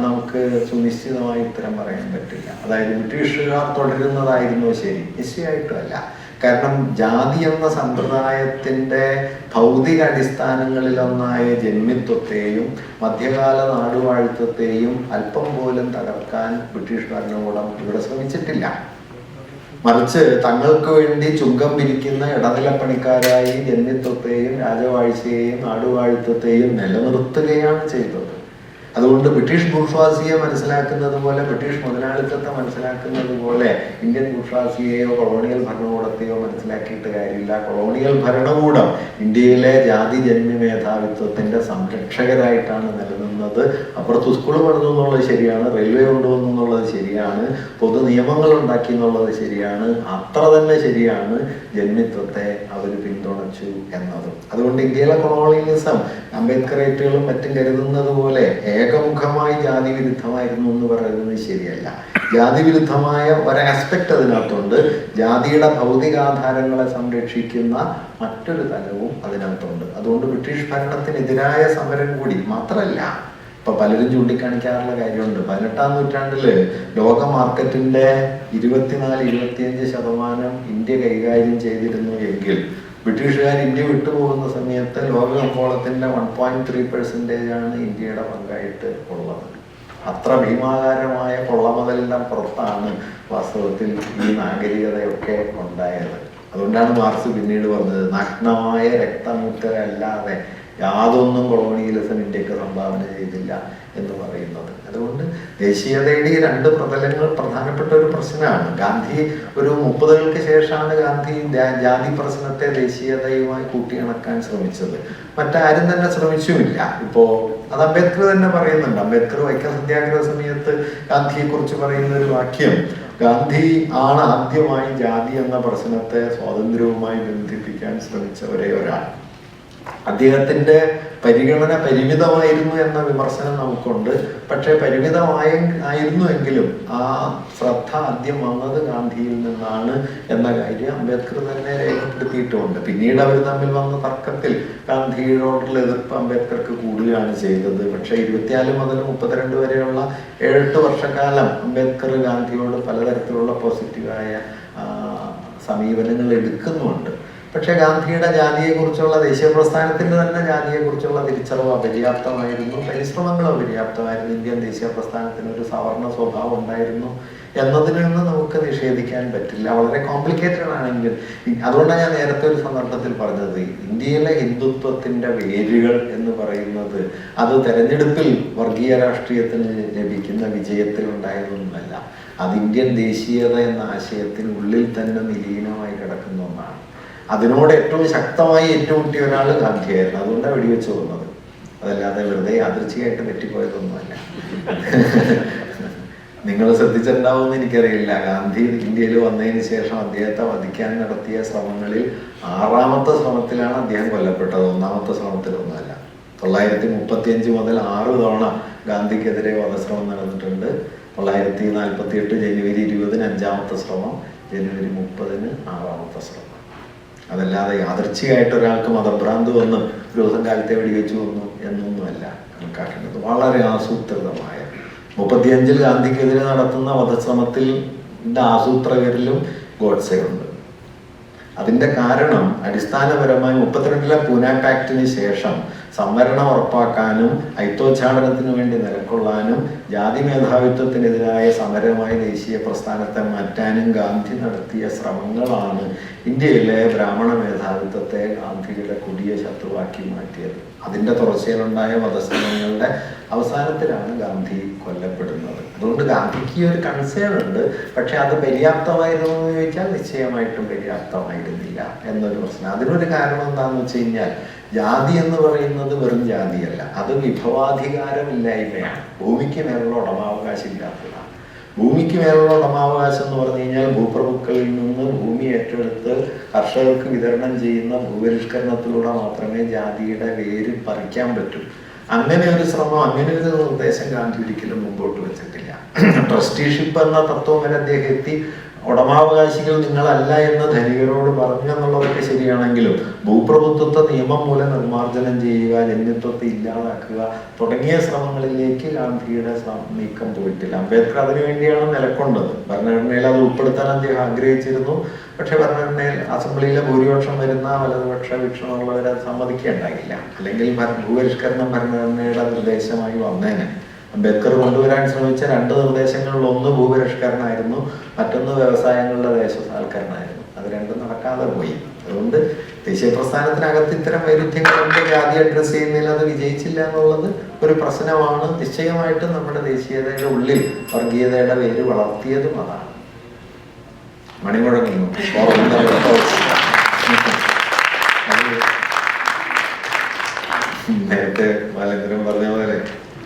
നമുക്ക് സുനിശ്ചിതമായി ഉത്തരം പറയാൻ പറ്റില്ല. അതായത് ബ്രിട്ടീഷുകാർ തുടരുന്നതായിരുന്നു ശരി? നിശ്ചയമായിട്ടും അല്ല. കാരണം ജാതി എന്ന സമ്പ്രദായത്തിന്റെ ഭൗതിക അടിസ്ഥാനങ്ങളിലൊന്നായ ജന്മിത്വത്തെയും മധ്യകാല നാടുവാഴിത്വത്തെയും അല്പം പോലും തകർക്കാൻ ബ്രിട്ടീഷ് ഭരണകൂടം ഇവിടെ ശ്രമിച്ചിട്ടില്ല. മറിച്ച് തങ്ങൾക്ക് വേണ്ടി ചുങ്കം പിരിക്കുന്ന ഇടനിലപ്പണിക്കാരായി ജന്മിത്വത്തെയും രാജവാഴ്ചയെയും നാടുവാഴിത്വത്തെയും നിലനിർത്തുകയാണ് ചെയ്തത്. അതുകൊണ്ട് ബ്രിട്ടീഷ് ബൂർഷ്വാസിയെ മനസ്സിലാക്കുന്നത് പോലെ, ബ്രിട്ടീഷ് മുതലാളിത്തത്തെ മനസ്സിലാക്കുന്നത് പോലെ ഇന്ത്യൻ ബൂർഷ്വാസിയെയോ കൊളോണിയൽ ഭരണകൂടത്തെയോ മനസ്സിലാക്കിയിട്ട് കാര്യമില്ല. കൊളോണിയൽ ഭരണകൂടം ഇന്ത്യയിലെ ജാതി ജന്മി മേധാവിത്വത്തിന്റെ സംരക്ഷകരായിട്ടാണ് നിലനിന്നത്. അപ്പുറത്ത് സ്കൂൾ പണിതു എന്നുള്ളത് ശരിയാണ്, റെയിൽവേ കൊണ്ടുവന്നു എന്നുള്ളത് ശരിയാണ്, പൊതു നിയമങ്ങൾ ഉണ്ടാക്കി എന്നുള്ളത് ശരിയാണ്, അത്ര തന്നെ ശരിയാണ് ജന്മിത്വത്തെ അവർ പിന്തുണച്ചു എന്നതും. അതുകൊണ്ട് ഇന്ത്യയിലെ കൊളോണിയലിസം അംബേദ്കറേറ്റുകളും മറ്റും കരുതുന്നത് പോലെ ഏകമുഖമായി ജാതി വിരുദ്ധമായിരുന്നു എന്ന് പറയുന്നത് ശരിയല്ല. ജാതി വിരുദ്ധമായ ഒരാസ്പെക്ട് അതിനകത്തുണ്ട്. ജാതിയുടെ ഭൗതികാധാരങ്ങളെ സംരക്ഷിക്കുന്ന മറ്റൊരു തലവും അതിനകത്തുണ്ട്. അതുകൊണ്ട് ബ്രിട്ടീഷ് ഭരണത്തിനെതിരായ സമരം കൂടി മാത്രമല്ല, ഇപ്പൊ പലരും ചൂണ്ടിക്കാണിക്കാറുള്ള കാര്യമുണ്ട്, 18-ാം നൂറ്റാണ്ടില് ലോക മാർക്കറ്റിന്റെ 24-25% ഇന്ത്യ കൈകാര്യം ചെയ്തിരുന്നു എങ്കിൽ ബ്രിട്ടീഷുകാർ ഇന്ത്യ വിട്ടുപോകുന്ന സമയത്ത് ലോക കമ്പോളത്തിന്റെ 1.3% ഇന്ത്യയുടെ പങ്കായിട്ട് ഉള്ളത്. അത്ര ഭീമാകാരമായ കൊള്ളമുതലെല്ലാം പുറത്താണ് വാസ്തവത്തിൽ ഈ നാഗരികതയൊക്കെ ഉണ്ടായത്. അതുകൊണ്ടാണ് മാർക്സ് പിന്നീട് പറഞ്ഞത്, നഗ്നമായ രക്തമുത്തരല്ലാതെ യാതൊന്നും കൊളോണിയലിസം ഇന്ത്യക്ക് സംഭാവന ചെയ്തില്ല എന്ന് പറയുന്നത്. അതുകൊണ്ട് ദേശീയതയുടെ ഈ രണ്ട് പ്രതലങ്ങൾ പ്രധാനപ്പെട്ട ഒരു പ്രശ്നമാണ്. ഗാന്ധി ഒരു 30-കൾക്ക് ശേഷമാണ് ഗാന്ധി ജാതി പ്രശ്നത്തെ ദേശീയതയുമായി കൂട്ടിയിണക്കാൻ ശ്രമിച്ചത്. മറ്റാരും തന്നെ ശ്രമിച്ചുമില്ല. ഇപ്പോ അത് അംബേദ്കർ തന്നെ പറയുന്നുണ്ട്. അംബേദ്കർ വൈക്കം സത്യാഗ്രഹ സമയത്ത് ഗാന്ധിയെ കുറിച്ച് പറയുന്ന ഒരു വാക്യം, ഗാന്ധി ആണ് ആദ്യമായി ജാതി എന്ന പ്രശ്നത്തെ സ്വാതന്ത്ര്യവുമായി ബന്ധിപ്പിക്കാൻ ശ്രമിച്ച ഒരേ ഒരാൾ. അദ്ദേഹത്തിന്റെ പരിഗണന പരിമിതമായിരുന്നു എന്ന വിമർശനം നമുക്കുണ്ട്. പക്ഷെ പരിമിതമായിരുന്നുവെങ്കിലും ആ ശ്രദ്ധ ആദ്യം വന്നത് ഗാന്ധിയിൽ നിന്നാണ് എന്ന കാര്യം അംബേദ്കർ തന്നെ രേഖപ്പെടുത്തിയിട്ടുമുണ്ട്. പിന്നീട് അവർ തമ്മിൽ വന്ന തർക്കത്തിൽ ഗാന്ധിയോടുള്ള എതിർപ്പ് അംബേദ്കർക്ക് കൂടുകയാണ് ചെയ്തത്. പക്ഷെ 24 മുതൽ 32 വരെയുള്ള 7-8 വർഷക്കാലം അംബേദ്കർ ഗാന്ധിയോട് പലതരത്തിലുള്ള പോസിറ്റീവായ സമീപനങ്ങൾ എടുക്കുന്നുണ്ട്. പക്ഷെ ഗാന്ധിയുടെ ജാതിയെക്കുറിച്ചുള്ള ദേശീയ പ്രസ്ഥാനത്തിന്റെ തന്നെ ജാതിയെക്കുറിച്ചുള്ള തിരിച്ചറിവ് അപര്യാപ്തമായിരുന്നു, പരിശ്രമങ്ങൾ അപര്യാപ്തമായിരുന്നു. ഇന്ത്യൻ ദേശീയ പ്രസ്ഥാനത്തിന് ഒരു സവർണ സ്വഭാവം ഉണ്ടായിരുന്നു എന്നതിൽ നിന്ന് നമുക്ക് നിഷേധിക്കാൻ പറ്റില്ല. വളരെ കോംപ്ലിക്കേറ്റഡ് ആണെങ്കിൽ, അതുകൊണ്ടാണ് ഞാൻ നേരത്തെ ഒരു സന്ദർഭത്തിൽ പറഞ്ഞത്, ഇന്ത്യയിലെ ഹിന്ദുത്വത്തിന്റെ വേരുകൾ എന്ന് പറയുന്നത് അത് തെരഞ്ഞെടുപ്പിൽ വർഗീയ രാഷ്ട്രീയത്തിന് ലഭിക്കുന്ന വിജയത്തിൽ ഉണ്ടായതൊന്നുമല്ല. അത് ഇന്ത്യൻ ദേശീയത എന്ന ആശയത്തിനുള്ളിൽ തന്നെ നിലീനമായി കിടക്കുന്ന ഒന്നാണ്. അതിനോട് ഏറ്റവും ശക്തമായി ഏറ്റുമുട്ടിയ ഒരാൾ ഗാന്ധിയായിരുന്നു. അതുകൊണ്ടാണ് വെടിവെച്ച് പോകുന്നത്. അതല്ലാതെ വെറുതെ യാദൃച്ഛികമായിട്ട് തെറ്റിപ്പോയതൊന്നുമല്ല. നിങ്ങൾ ശ്രദ്ധിച്ചിട്ടുണ്ടാവുമെന്ന് എനിക്കറിയില്ല, ഗാന്ധി ഇന്ത്യയിൽ വന്നതിന് ശേഷം അദ്ദേഹത്തെ വധിക്കാൻ നടത്തിയ ശ്രമങ്ങളിൽ 6ാമത്തെ ശ്രമത്തിലാണ് അദ്ദേഹം കൊല്ലപ്പെട്ടത്. 1ാമത്തെ ശ്രമത്തിലൊന്നുമല്ല. 935 മുതൽ 6 തവണ ഗാന്ധിക്കെതിരെ വധശ്രമം നടന്നിട്ടുണ്ട്. 1948 ജനുവരി 20-ന് 5ാമത്തെ ശ്രമം, ജനുവരി 30-ന് 6ാമത്തെ ശ്രമം. അതല്ലാതെ യാദൃച്ഛികമായിട്ട് ഒരാൾക്ക് മതഭ്രാന്ത് വന്ന് ഒരു ദിവസം കാലത്തെ വെടിവെച്ചു വന്നു എന്നൊന്നുമല്ല കണക്കാക്കേണ്ടത്. വളരെ ആസൂത്രിതമായ 35-ൽ ഗാന്ധിക്കെതിരെ നടത്തുന്ന വധശ്രമത്തിൽ ആസൂത്രകരിലും ഗോഡ്സെയുണ്ട്. അതിന്റെ കാരണം അടിസ്ഥാനപരമായി 32-ലെ പൂനെ പാക്ടിന് ശേഷം സംവരണം ഉറപ്പാക്കാനും ഐത്തോച്ചാടനത്തിനു വേണ്ടി നിലകൊള്ളാനും ജാതി മേധാവിത്വത്തിനെതിരായ സമരമായി ദേശീയ പ്രസ്ഥാനത്തെ മാറ്റാനും ഗാന്ധി നടത്തിയ ശ്രമങ്ങളാണ് ഇന്ത്യയിലെ ബ്രാഹ്മണ മേധാവിത്വത്തെ ഗാന്ധിയുടെ കൊടിയ ശത്രുവാക്കി മാറ്റിയത്. അതിന്റെ തുടർച്ചയിലുണ്ടായ വധശ്രമങ്ങളുടെ അവസാനത്തിലാണ് ഗാന്ധി കൊല്ലപ്പെടുന്നത്. അതുകൊണ്ട് ഗാന്ധിക്ക് ഒരു കൺസേൺ ഉണ്ട്. പക്ഷെ അത് പര്യാപ്തമായിരുന്നു എന്ന് ചോദിച്ചാൽ നിശ്ചയമായിട്ടും പര്യാപ്തമായിരുന്നില്ല എന്നൊരു പ്രശ്നം. അതിനൊരു കാരണം എന്താണെന്ന് വെച്ച് കഴിഞ്ഞാൽ, ജാതി എന്ന് പറയുന്നത് വെറും ജാതിയല്ല, അത് വിഭവാധികാരമില്ലായ്മയാണ്. ഭൂമിക്ക് മേലുള്ള ഉടമാവകാശം ഇല്ലാത്തതാണ്. ഭൂമിക്ക് മേലുള്ള ഉടമാവകാശം എന്ന് പറഞ്ഞു കഴിഞ്ഞാൽ ഭൂപ്രഭുക്കളിൽ നിന്ന് ഭൂമി ഏറ്റെടുത്ത് കർഷകർക്ക് വിതരണം ചെയ്യുന്ന ഭൂപരിഷ്കരണത്തിലൂടെ മാത്രമേ ജാതിയുടെ വേര് പറിക്കാൻ പറ്റൂ. അങ്ങനെ ഒരു ശ്രമം, അങ്ങനെ ഒരു നിർദ്ദേശം ഗാന്ധി ഒരിക്കലും മുമ്പോട്ട് വെച്ചിട്ടില്ല. ട്രസ്റ്റിഷിപ്പ് എന്ന തത്വം വരെ അദ്ദേഹം എത്തി. ഉടമാവകാശികൾ നിങ്ങളല്ല എന്ന് ധനികരോട് പറഞ്ഞു എന്നുള്ളതൊക്കെ ശരിയാണെങ്കിലും ഭൂപ്രഭുത്വത്തെ നിയമം മൂലം നിർമ്മാർജ്ജനം ചെയ്യുക, ജന്യത്വത്തെ ഇല്ലാതാക്കുക തുടങ്ങിയ ശ്രമങ്ങളിലേക്ക് ഗാന്ധിയുടെ നീക്കം പോയിട്ടില്ല. അംബേദ്കർ അതിനുവേണ്ടിയാണ് നിലക്കൊണ്ടത്. ഭരണഘടനയിൽ അത് ഉൾപ്പെടുത്താൻ അദ്ദേഹം ആഗ്രഹിച്ചിരുന്നു. പക്ഷെ ഭരണഘടനയിൽ അസംബ്ലിയിലെ ഭൂരിപക്ഷം വരുന്ന വലതുപക്ഷ വീക്ഷണമുള്ളവരെ സമ്മതിക്കേണ്ടായില്ല. അല്ലെങ്കിൽ ഭൂപരിഷ്കരണം ഭരണഘടനയുടെ നിർദ്ദേശമായി വന്നേനെ. അംബേദ്കർ കൊണ്ടുവരാൻ ശ്രമിച്ച 2 നിർദ്ദേശങ്ങളിൽ ഒന്ന് ഭൂപരിഷ്കരണമായിരുന്നു, മറ്റൊന്ന് വ്യവസായങ്ങളുടെ ദേശസാൽക്കരണമായിരുന്നു. അത് രണ്ടും നടക്കാതെ പോയി. അതുകൊണ്ട് ദേശീയ പ്രസ്ഥാനത്തിനകത്ത് ഇത്തരം വൈരുദ്ധ്യങ്ങളുണ്ട്. ജാതി അഡ്രസ് ചെയ്യുന്നതിൽ അത് വിജയിച്ചില്ല എന്നുള്ളത് ഒരു പ്രശ്നമാണ്. നിശ്ചയമായിട്ടും നമ്മുടെ ദേശീയതയുടെ ഉള്ളിൽ വർഗീയതയുടെ വേര് വളർത്തിയതും അതാണ്. മണിമുഴങ്ങുന്നു. നേരത്തെ ബാലേന്ദ്രൻ പറഞ്ഞ പോലെ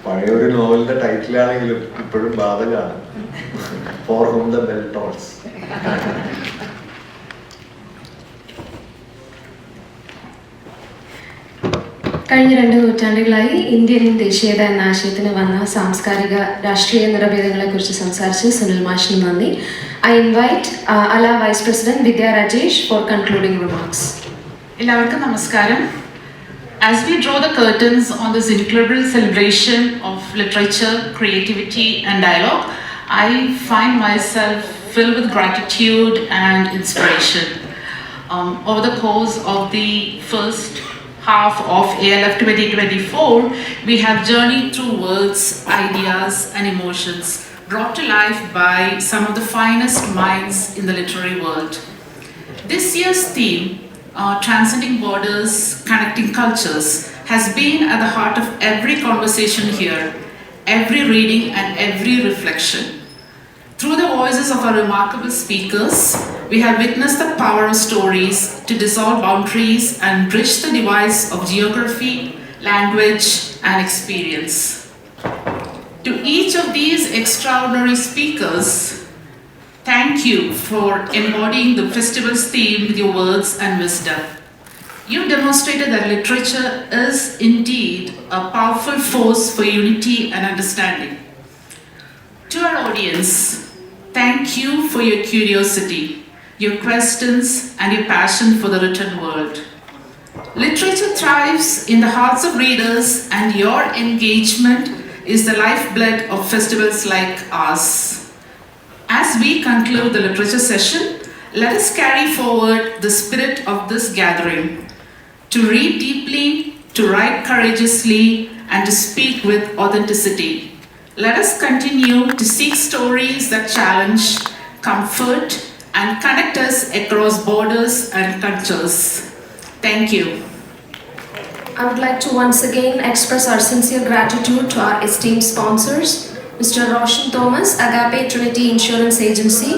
പഴയൊരു നോവലിന്റെ ടൈറ്റിലാണെങ്കിലും ഇപ്പോഴും ബാധകമാണ്. For whom the bell tolls. കഴിഞ്ഞ 2 നൂറ്റാണ്ടുകളായി ഇന്ത്യൻ ദേശീയത എന്ന ആശയത്തിന് വന്ന സാംസ്കാരിക രാഷ്ട്രീയ നിറഭേദങ്ങളെക്കുറിച്ച് സംസാരിച്ച് സുനിൽ മാഷിന് നന്ദി. I invite ALA Vice President Vidya Rajesh for concluding remarks. എല്ലാവർക്കും നമസ്കാരം. As we draw the curtains on this incredible celebration of literature, creativity and dialogue, I find myself filled with gratitude and inspiration. Over the course of the first half of ALF 2024, we have journeyed through words, ideas and emotions brought to life by some of the finest minds in the literary world. This year's theme, Transcending Borders, Connecting Cultures, has been at the heart of every conversation here, every reading and every reflection. Through the voices of our remarkable speakers, we have witnessed the power of stories to dissolve boundaries and bridge the divides of geography, language, and experience. To each of these extraordinary speakers, thank you for embodying the festival's theme with your words and wisdom. You demonstrated that literature is indeed a powerful force for unity and understanding. To our audience, thank you for your curiosity, your questions, and your passion for the written world. Literature thrives in the hearts of readers, and your engagement is the lifeblood of festivals like ours. As we conclude the literature session, let us carry forward the spirit of this gathering, to read deeply, to write courageously, and to speak with authenticity. Let us continue to seek stories that challenge, comfort, and connect us across borders and cultures. Thank you. I would like to once again express our sincere gratitude to our esteemed sponsors, Mr. Roshan Thomas, Agape Trinity Insurance Agency,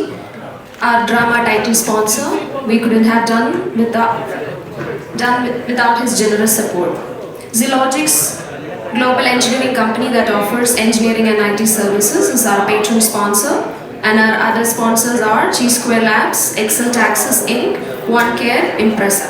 our drama title sponsor. We couldn't have done without his generous support. Zilogix, global engineering company that offers engineering and IT services, is our patron sponsor. And our other sponsors are G Square Labs, Excel Taxes Inc., OneCare, Impressa.